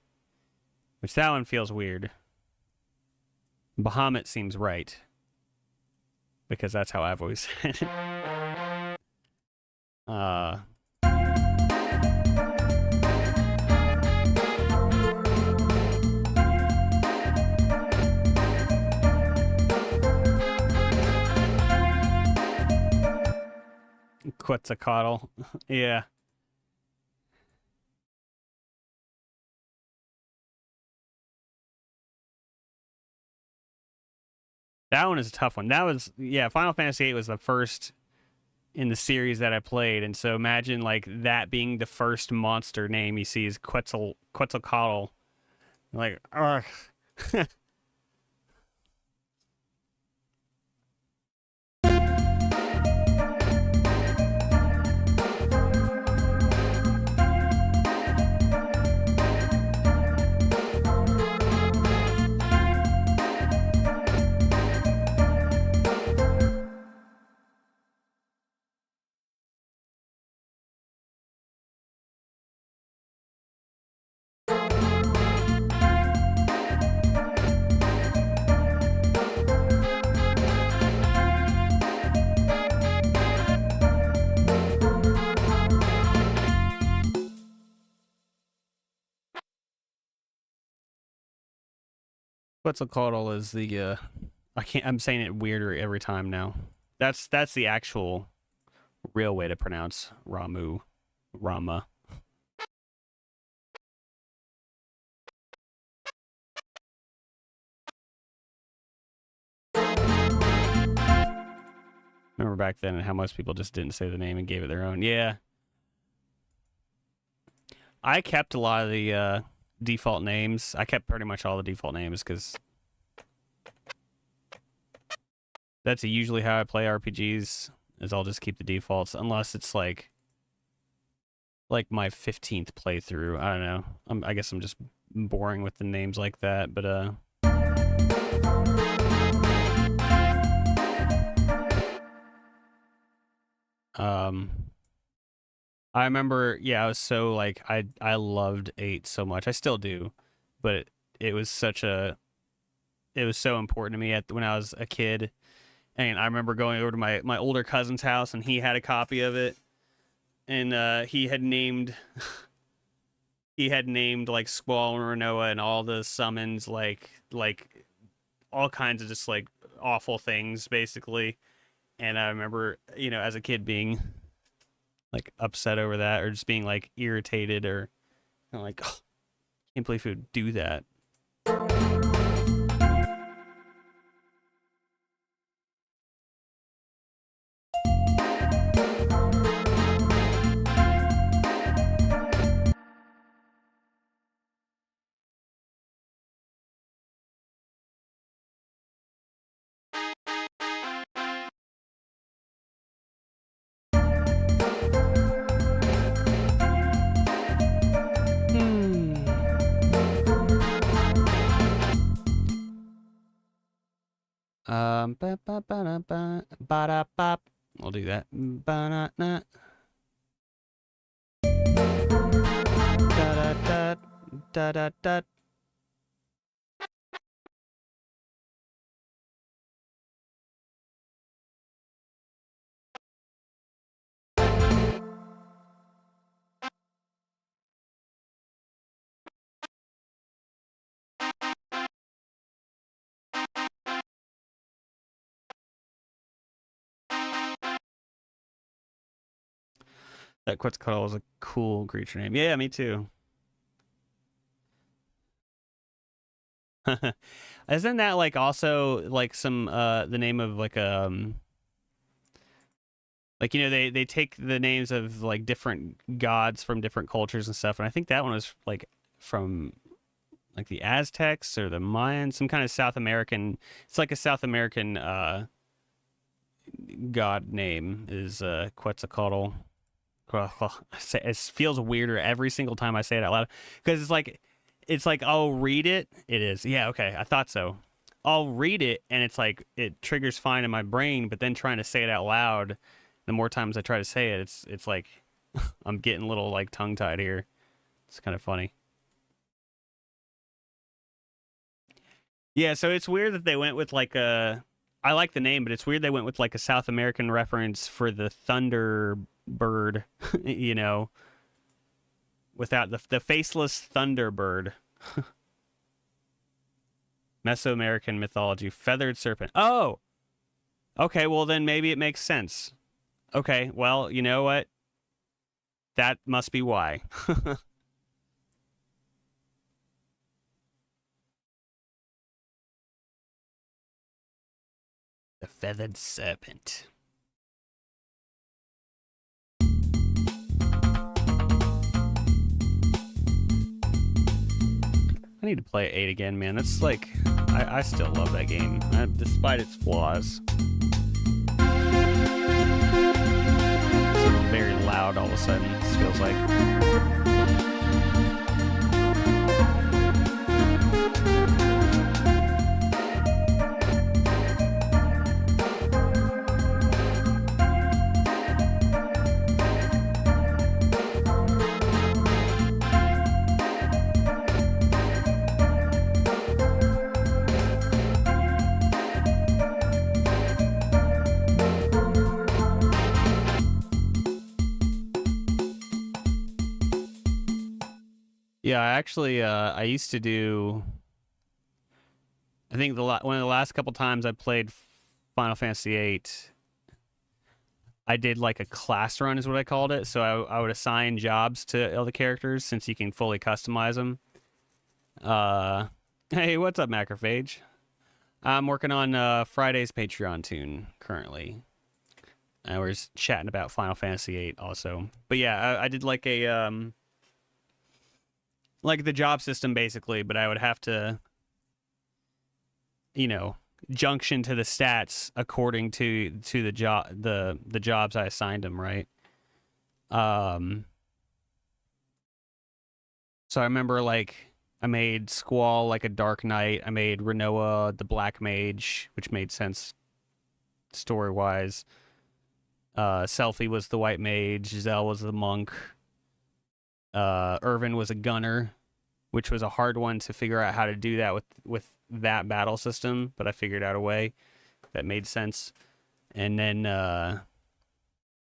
S1: which that one feels weird. Bahamut seems right, because that's how I've always said it. Quetzalcoatl. Yeah. That one is a tough one. That was, yeah, Final Fantasy VIII was the first in the series that I played, and so imagine like that being the first monster name you see is Quetzalcoatl. Like, ugh. Quetzalcoatl is the I'm saying it weirder every time now. That's the actual real way to pronounce Rama. Remember back then how most people just didn't say the name and gave it their own. Yeah. I kept a lot of the default names. I kept pretty much all the default names because that's usually how I play RPGs, is I'll just keep the defaults unless it's like my 15th playthrough. I don't know. I guess I'm just boring with the names like that, but I remember, yeah, I was so like I loved 8 so much. I still do, but it was so important to me when I was a kid. And I remember going over to my older cousin's house, and he had a copy of it, and he had named like Squall and Renoa and all the summons like all kinds of just like awful things basically. And I remember, as a kid being like upset over that, or just being like irritated, or like, oh, can't believe he would do that. Ba-da-ba-ba-ba-ba-da-bop. We'll do that. Ba-da-da. Da-da-da. Da-da-da. That Quetzalcoatl was a cool creature name. Yeah, me too. Isn't that like also like some the name of like like they take the names of like different gods from different cultures and stuff, and I think that one was like from like the Aztecs or the Mayans, some kind of South American. It's like a South American god name is Quetzalcoatl. It feels weirder every single time I say it out loud because it's like I'll read it. It is, yeah, okay, I thought so. I'll read it and it's like it triggers fine in my brain, but then trying to say it out loud, the more times I try to say it, it's like I'm getting a little like tongue tied here. It's kind of funny. Yeah, so it's weird that they went with like I like the name, but it's weird they went with like a South American reference for the Thunderbird, without the faceless Thunderbird. Mesoamerican mythology, feathered serpent. Oh, okay, well then maybe it makes sense. Okay, well, you know what? That must be why. The feathered serpent. I need to play 8 again, man. That's like, I still love that game, despite its flaws. It's very loud all of a sudden, it feels like. Yeah, actually, I used to do I think one of the last couple times I played Final Fantasy VIII, I did like a class run is what I called it. So I would assign jobs to all the characters since you can fully customize them. Hey, what's up, Macrophage? I'm working on Friday's Patreon tune currently. And we're just chatting about Final Fantasy VIII also. But yeah, I did like a like the job system basically, but I would have to, you know, junction to the stats according to the jobs I assigned them, right? So I remember like I made Squall like a Dark Knight. I made Rinoa the Black Mage, which made sense story-wise. Selphie was the White Mage. Giselle was the Monk. Irvin was a Gunner, which was a hard one to figure out how to do that with that battle system, but I figured out a way that made sense. And then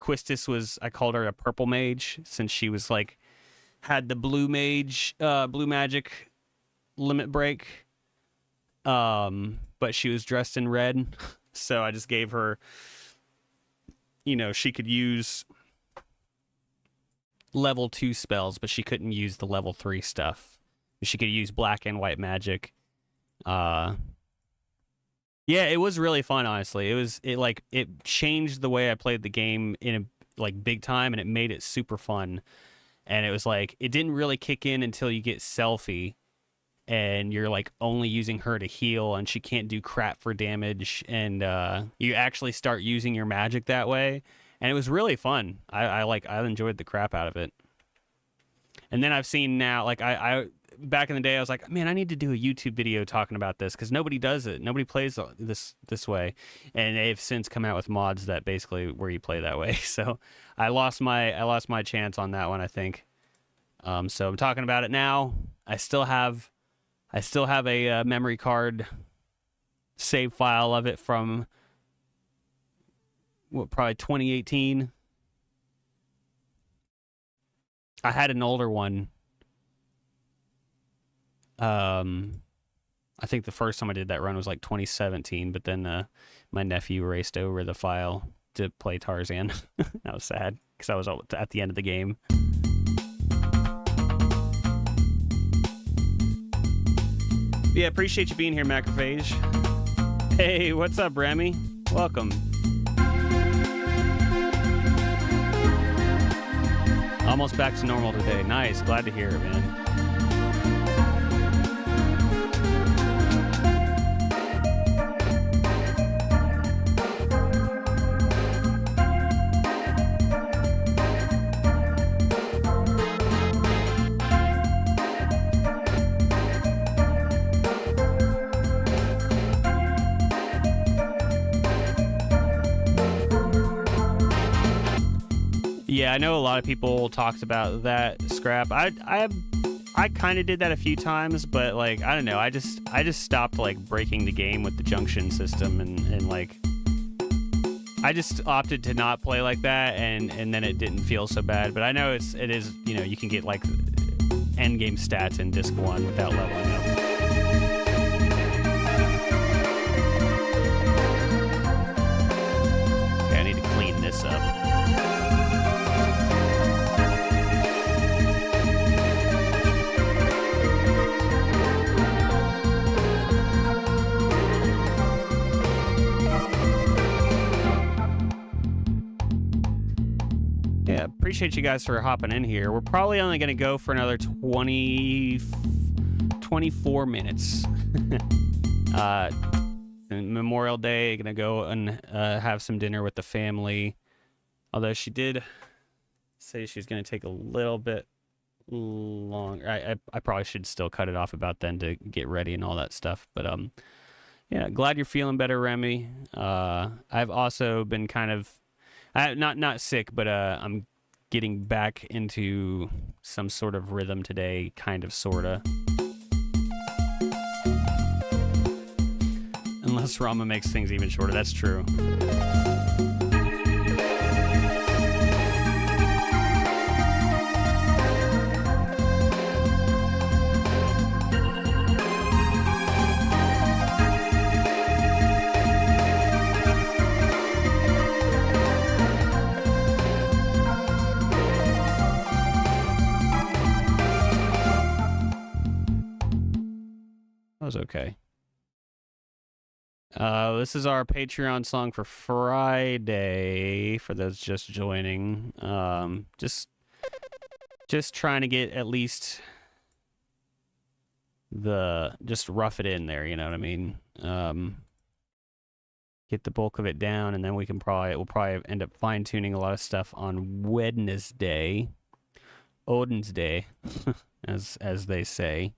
S1: Quistis was, I called her a Purple Mage since she was like had the blue magic limit break, but she was dressed in red, so I just gave her, you know, she could use level 2 spells, but she couldn't use the level 3 stuff. She could use black and white magic. Yeah, it was really fun, honestly. It changed the way I played the game in a like big time, and it made it super fun. And it was like it didn't really kick in until you get Selphie, and you're like only using her to heal, and she can't do crap for damage, and you actually start using your magic that way, and it was really fun. I enjoyed the crap out of it. And then I've seen now, like I back in the day, I was like, man, I need to do a YouTube video talking about this because nobody does it. Nobody plays this way, and they've since come out with mods that basically where you play that way. So I lost my chance on that one, I think. So I'm talking about it now. I still have a memory card save file of it from probably 2018. I had an older one. I think the first time I did that run was like 2017, but then my nephew erased over the file to play Tarzan. That was sad because I was at the end of the game. Yeah, appreciate you being here, Macrophage. Hey, what's up, Remy? Welcome. Almost back to normal today. Nice. Glad to hear it, man. Yeah, I know a lot of people talked about that scrap. I kind of did that a few times, but like I don't know. I just stopped like breaking the game with the junction system, and like I just opted to not play like that, and then it didn't feel so bad. But I know it is, you know, you can get like end game stats in Disc 1 without leveling up. Okay, I need to clean this up. Yeah, appreciate you guys for hopping in here. We're probably only going to go for another 24 minutes. Memorial Day, going to go and have some dinner with the family. Although she did say she's going to take a little bit longer. I probably should still cut it off about then to get ready and all that stuff. But yeah, glad you're feeling better, Remy. I've also been kind of not sick, but I'm getting back into some sort of rhythm today, kind of, sorta. Unless Rama makes things even shorter, that's true. That was okay. This is our Patreon song for Friday, for those just joining. Just trying to get at least just rough it in there, you know what I mean? Get the bulk of it down, and then we'll probably end up fine-tuning a lot of stuff on Wednesday. Odin's Day, as they say.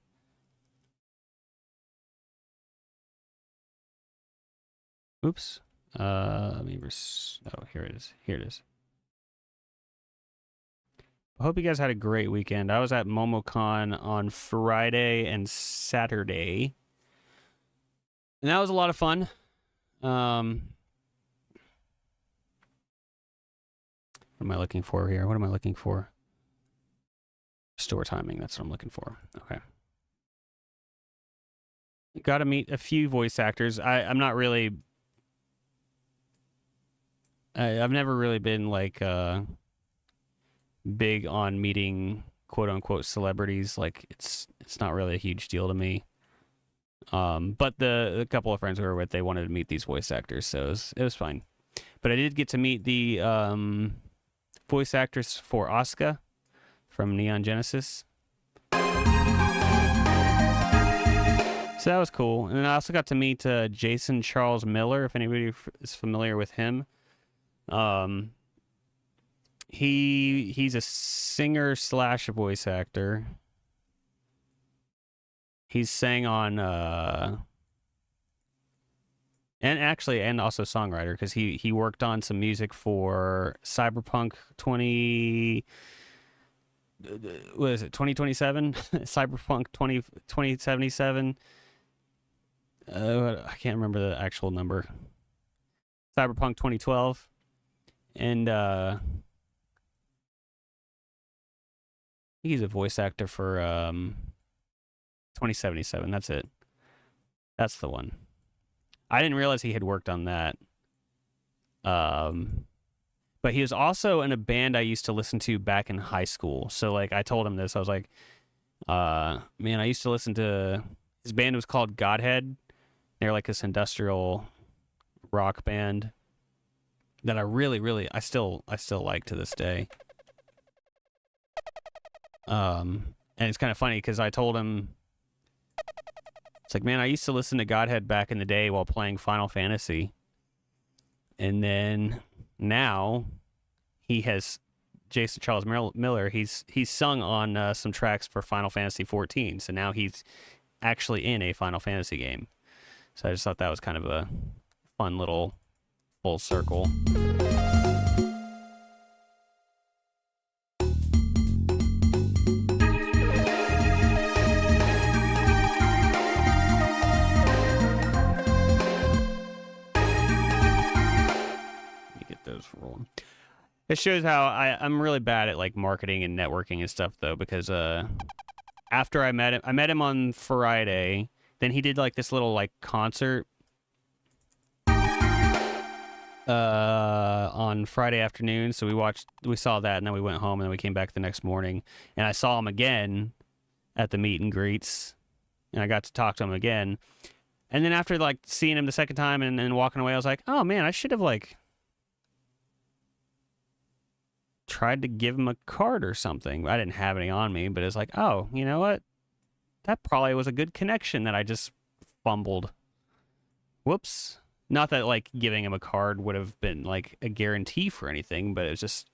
S1: Oops. Let me oh, here it is. Here it is. I hope you guys had a great weekend. I was at MomoCon on Friday and Saturday, and that was a lot of fun. What am I looking for here? What am I looking for? Store timing. That's what I'm looking for. Okay. Got to meet a few voice actors. I'm not really. I've never really been like big on meeting quote unquote celebrities. Like it's not really a huge deal to me. But the couple of friends we were with, they wanted to meet these voice actors, so it was fine. But I did get to meet the voice actress for Asuka from Neon Genesis. So that was cool. And then I also got to meet Jason Charles Miller, if anybody is familiar with him. He's a singer / voice actor. He's sang on and also songwriter, because he worked on some music for Cyberpunk 2027 Cyberpunk 2077. I can't remember the actual number. Cyberpunk 2012. And he's a voice actor for 2077. That's it. That's the one. I didn't realize he had worked on that. But he was also in a band I used to listen to back in high school. So like I told him this. I was like, man, I used to listen to his band was called Godhead. They're like this industrial rock band that I really I still like to this day. And it's kind of funny because I told him, it's like, man, I used to listen to Godhead back in the day while playing Final Fantasy. And then now he has Jason Charles Miller. He's sung on some tracks for Final Fantasy 14. So now he's actually in a Final Fantasy game. So I just thought that was kind of a fun little full circle. Rolling. It shows how I'm really bad at like marketing and networking and stuff though, because after I met him on Friday, then he did like this little like concert on Friday afternoon, so we saw that, and then we went home, and then we came back the next morning, and I saw him again at the meet and greets, and I got to talk to him again. And then after like seeing him the second time and then walking away, I was like, oh man, I should have like tried to give him a card or something. I didn't have any on me, but it's like, oh, you know what? That probably was a good connection that I just fumbled. Whoops. Not that like giving him a card would have been like a guarantee for anything, but it was just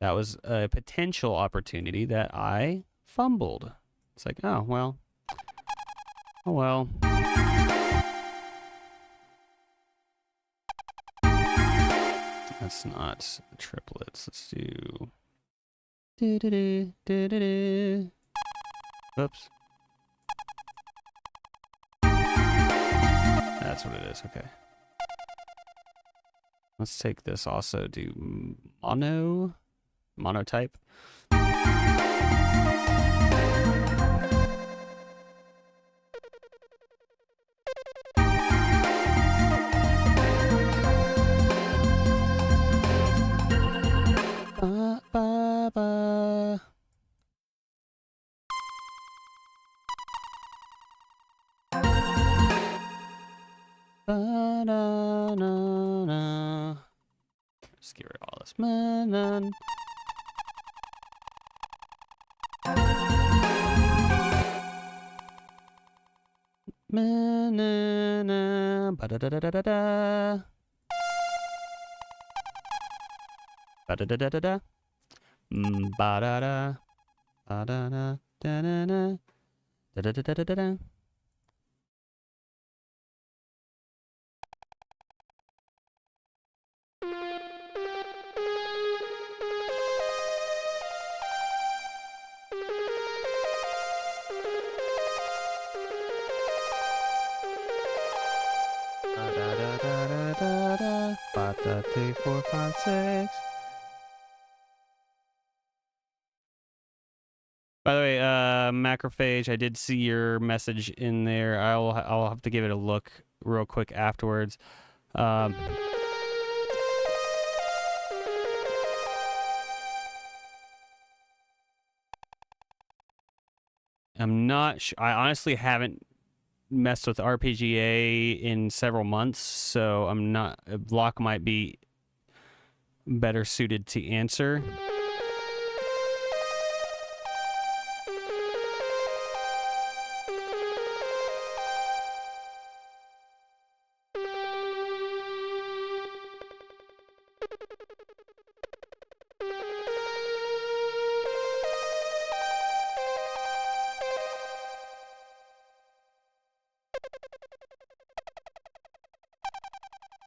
S1: that was a potential opportunity that I fumbled. It's like, oh well. That's not triplets. Let's do. Oops. That's what it is. Okay. Let's take this also. Do monotype. Ba, ba, ba. Just get rid of all this. Man. Ba-da-da-da-da-da. Ba-da-da-da-da-da. Ba-da-da. Ba-da-da. Da-da-da. Da-da-da-da-da-da. Da-da-da-da-da-da. 5, 4, 5, 6. By the way, Macrophage, I did see your message in there. I'll have to give it a look real quick afterwards. I'm not sure. I honestly haven't messed with RPGA in several months, so I'm not. Block might be better suited to answer.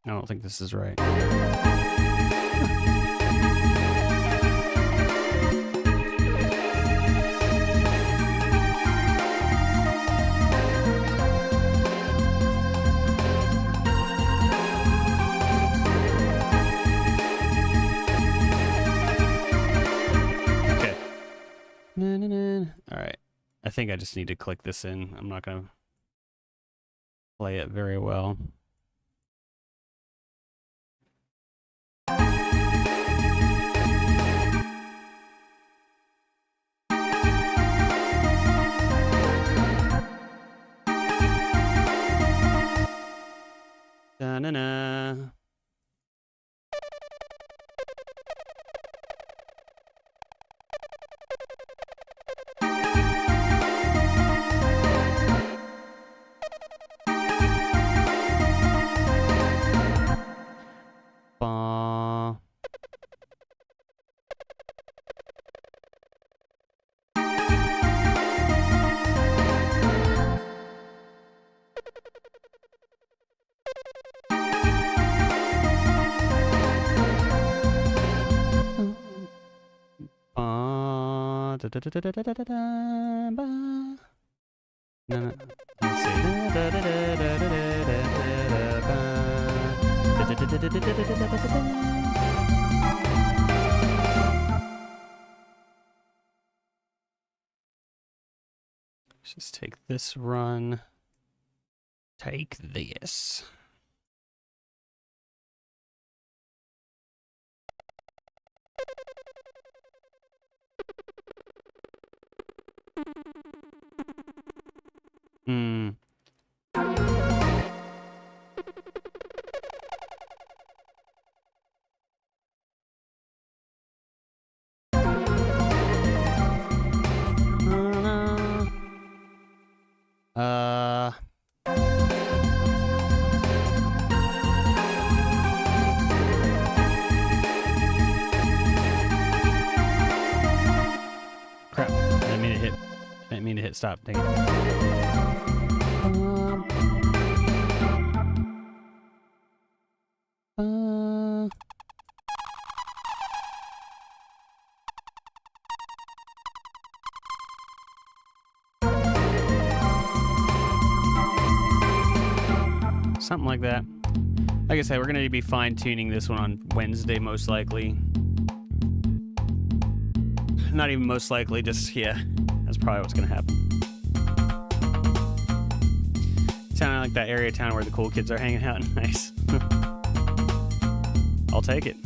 S1: I don't think this is right. Okay. All right. I think I just need to click this in. I'm not going to play it very well. Da-na-na. Ba. Da-da-da-da-da-da-da-da, ba. No, no. Let's see. Da-da-da-da-da-da-da-da, ba. Da-da-da-da-da-da-da-da-da. Let's just take this run. Take this. Hmm. Crap. I didn't mean to hit stop. Dang it. Something like that. Like I said, we're going to be fine-tuning this one on Wednesday, most likely. Not even most likely, just, yeah. That's probably what's going to happen. Sounding like that area of town where the cool kids are hanging out. Nice. I'll take it.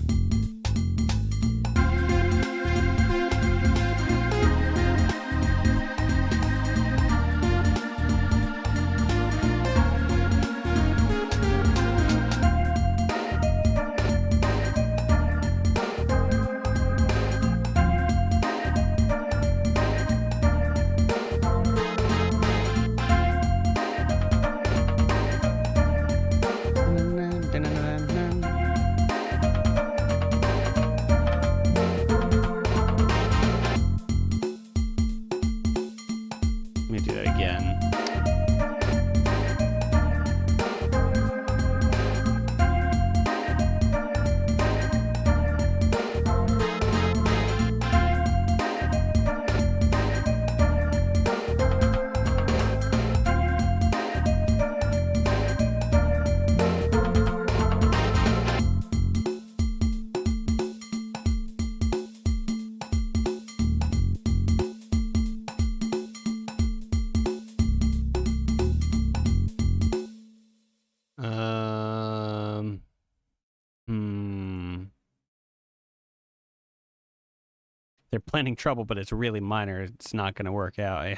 S3: They're planning trouble, but it's really minor. It's not going to work out. Yeah.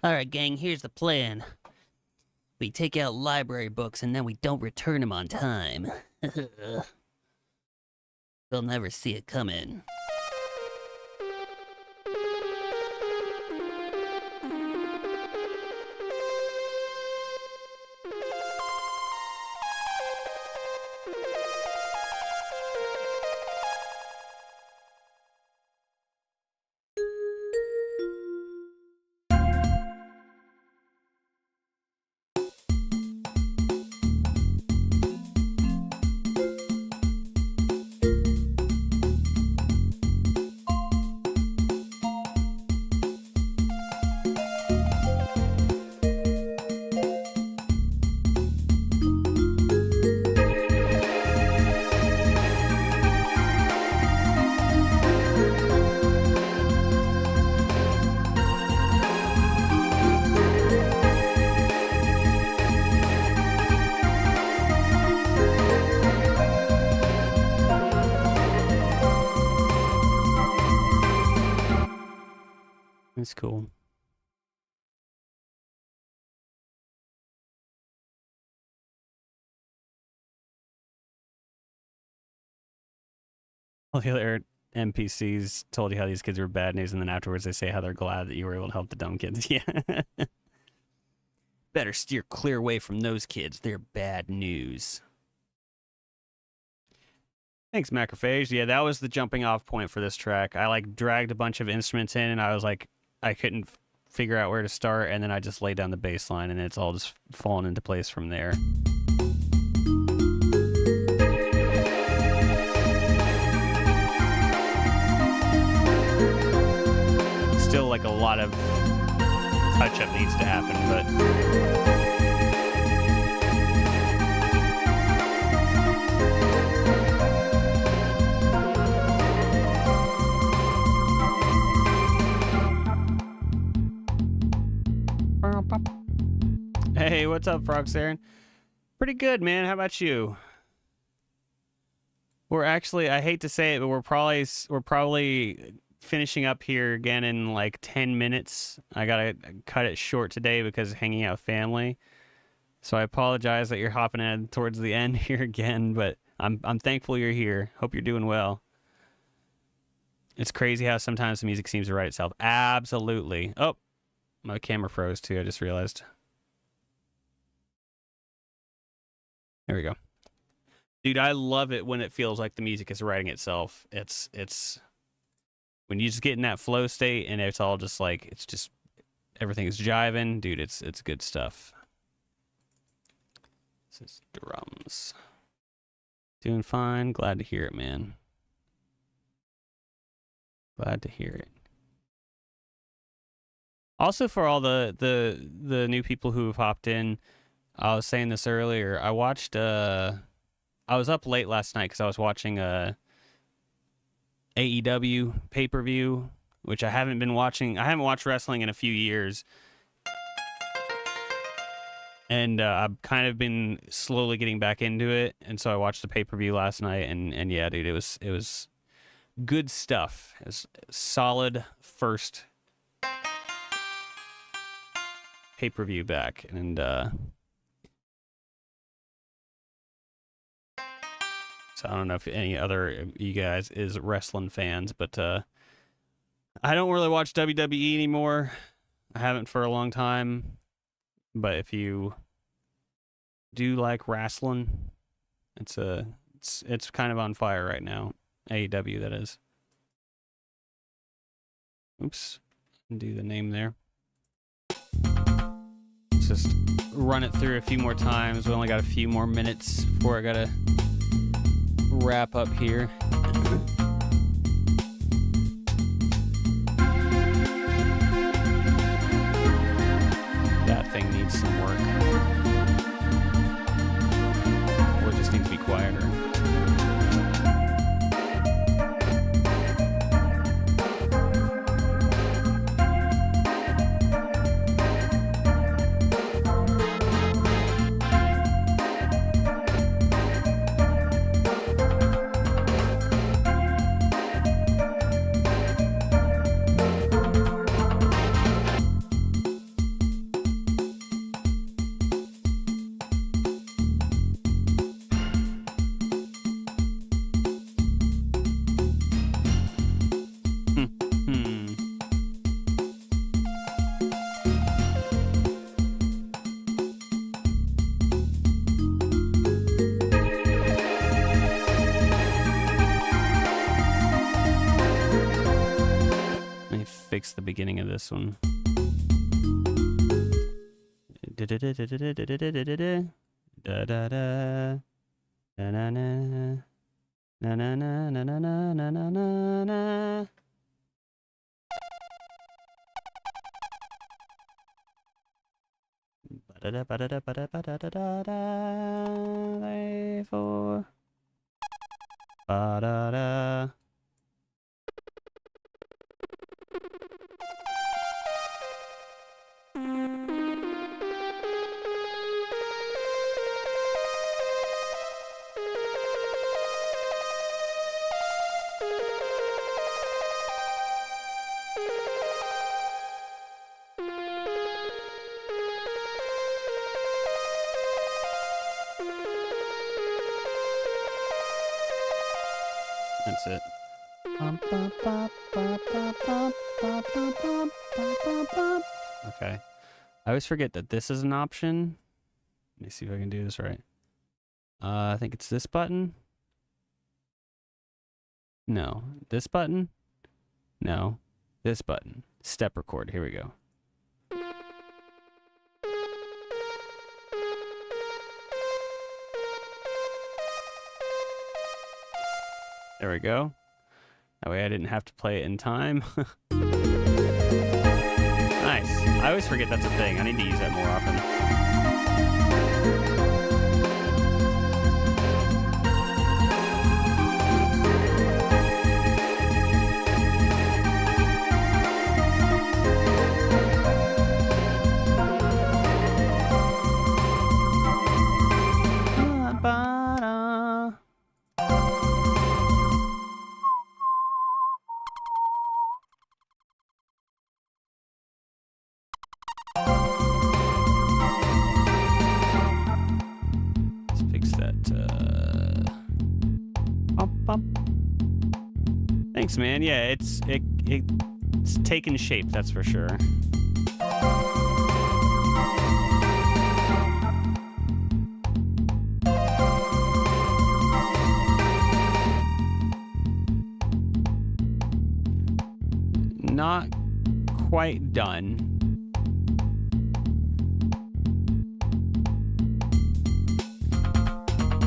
S4: All right, gang, here's the plan. We take out library books and then we don't return them on time. They'll never see it coming.
S3: It's cool. All the other NPCs told you how these kids were bad news, and then afterwards they say how they're glad that you were able to help the dumb kids. Yeah.
S4: Better steer clear away from those kids. They're bad news.
S3: Thanks, Macrophage. Yeah, that was the jumping off point for this track. I like dragged a bunch of instruments in, and I was like, I couldn't figure out where to start, and then I just laid down the bass line, and it's all just fallen into place from there. Still like a lot of touch-up needs to happen, but... Hey, what's up, Frogsaren? Pretty good, man. How about you? We're actually, I hate to say it, but we're probably finishing up here again in like 10 minutes. I gotta cut it short today because of hanging out with family. So I apologize that you're hopping in towards the end here again, but I'm thankful you're here. Hope you're doing well. It's crazy how sometimes the music seems to write itself. Absolutely. Oh, my camera froze too, I just realized. There we go. Dude, I love it when it feels like the music is writing itself. It's when you just get in that flow state and it's all just like, it's just, everything is jiving. Dude, it's good stuff. This is drums. Doing fine. Glad to hear it, man. Glad to hear it. Also, for all the new people who have hopped in, I was saying this earlier. I watched. I was up late last night because I was watching AEW pay-per-view, which I haven't been watching. I haven't watched wrestling in a few years, and I've kind of been slowly getting back into it. And so I watched the pay-per-view last night, and yeah, dude, it was good stuff. It was solid first pay-per-view back, and so I don't know if any other of you guys is wrestling fans, but I don't really watch WWE anymore. I haven't for a long time. But if you do like wrestling, it's kind of on fire right now. AEW, that is. Oops. Do the name there. Let's just run it through a few more times. We only got a few more minutes before I gotta wrap up here. That thing needs some work. Or it just needs to be quieter. fix the beginning of this one. That's it. Okay. I always forget that this is an option. Let me see if I can do this right. I think it's this button. No. This button? No. This button. Step record. Here we go. There we go. That way I didn't have to play it in time. Nice. I always forget that's a thing. I need to use that more often. Thanks, man. Yeah, it's taken shape, that's for sure. Not quite done.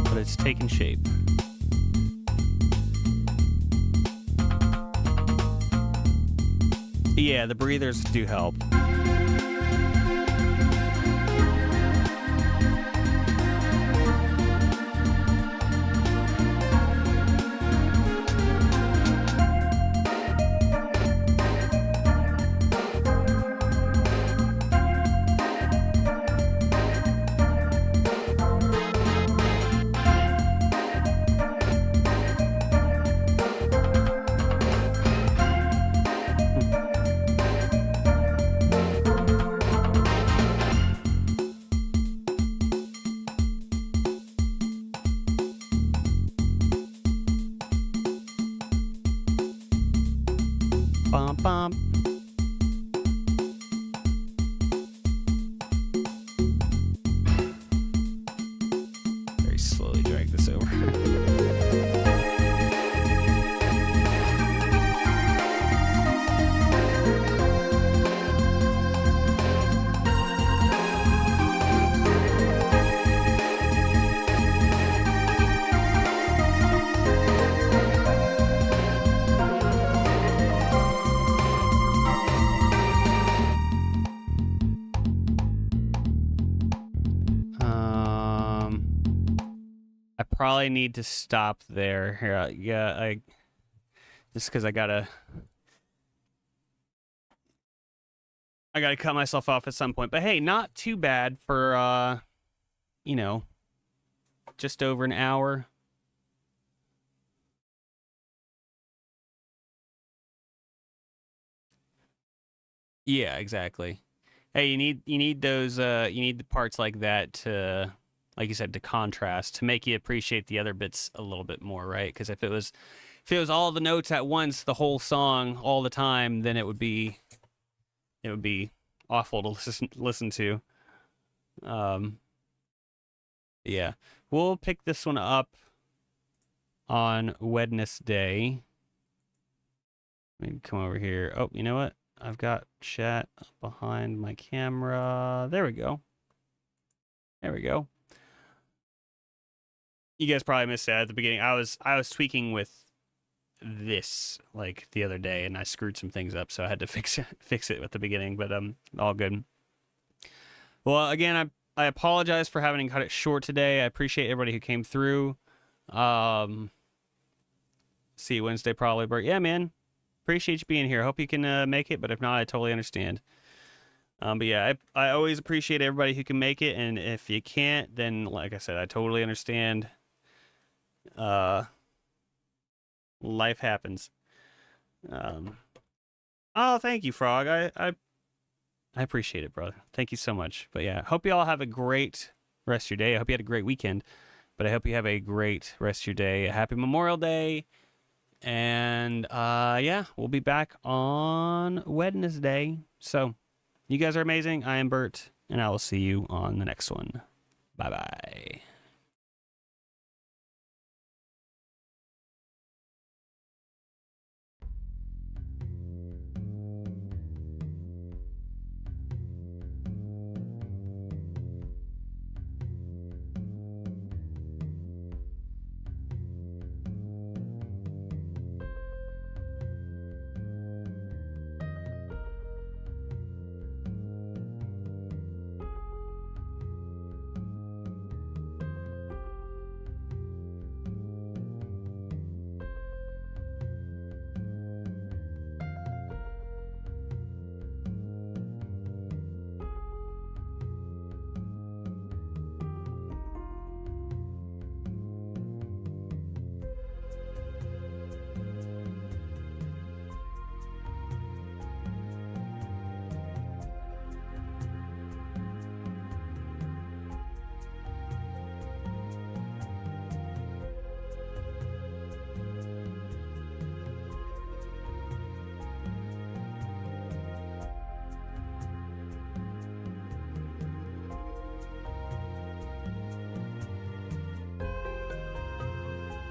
S3: But it's taken shape. Yeah, the breathers do help. Bum, bum. Very slowly drag this over. I probably need to stop there. Here, yeah, just because I gotta cut myself off at some point. But hey, not too bad for you know, just over an hour. Yeah, exactly. Hey, you need those you need the parts like that to, like you said, to contrast, to make you appreciate the other bits a little bit more, right? Because if it was all the notes at once, the whole song all the time, then it would be awful to listen to. Yeah, we'll pick this one up on Wednesday. Let me come over here. Oh, you know what? I've got chat behind my camera. There we go. There we go. You guys probably missed that at the beginning. I was tweaking with this like the other day, and I screwed some things up, so I had to fix it at the beginning. But all good. Well, again, I apologize for having to cut it short today. I appreciate everybody who came through. See you Wednesday probably, Bert. Yeah, man. Appreciate you being here. Hope you can make it, but if not, I totally understand. But yeah, I always appreciate everybody who can make it, and if you can't, then like I said, I totally understand. Life happens. Oh, thank you, Frog. I appreciate it, brother. Thank you so much. But yeah, hope you all have a great rest of your day. I hope you had a great weekend, but I hope you have a great rest of your day. A happy Memorial Day. And yeah, we'll be back on Wednesday. So you guys are amazing. I am Bert, and I will see you on the next one. Bye-bye.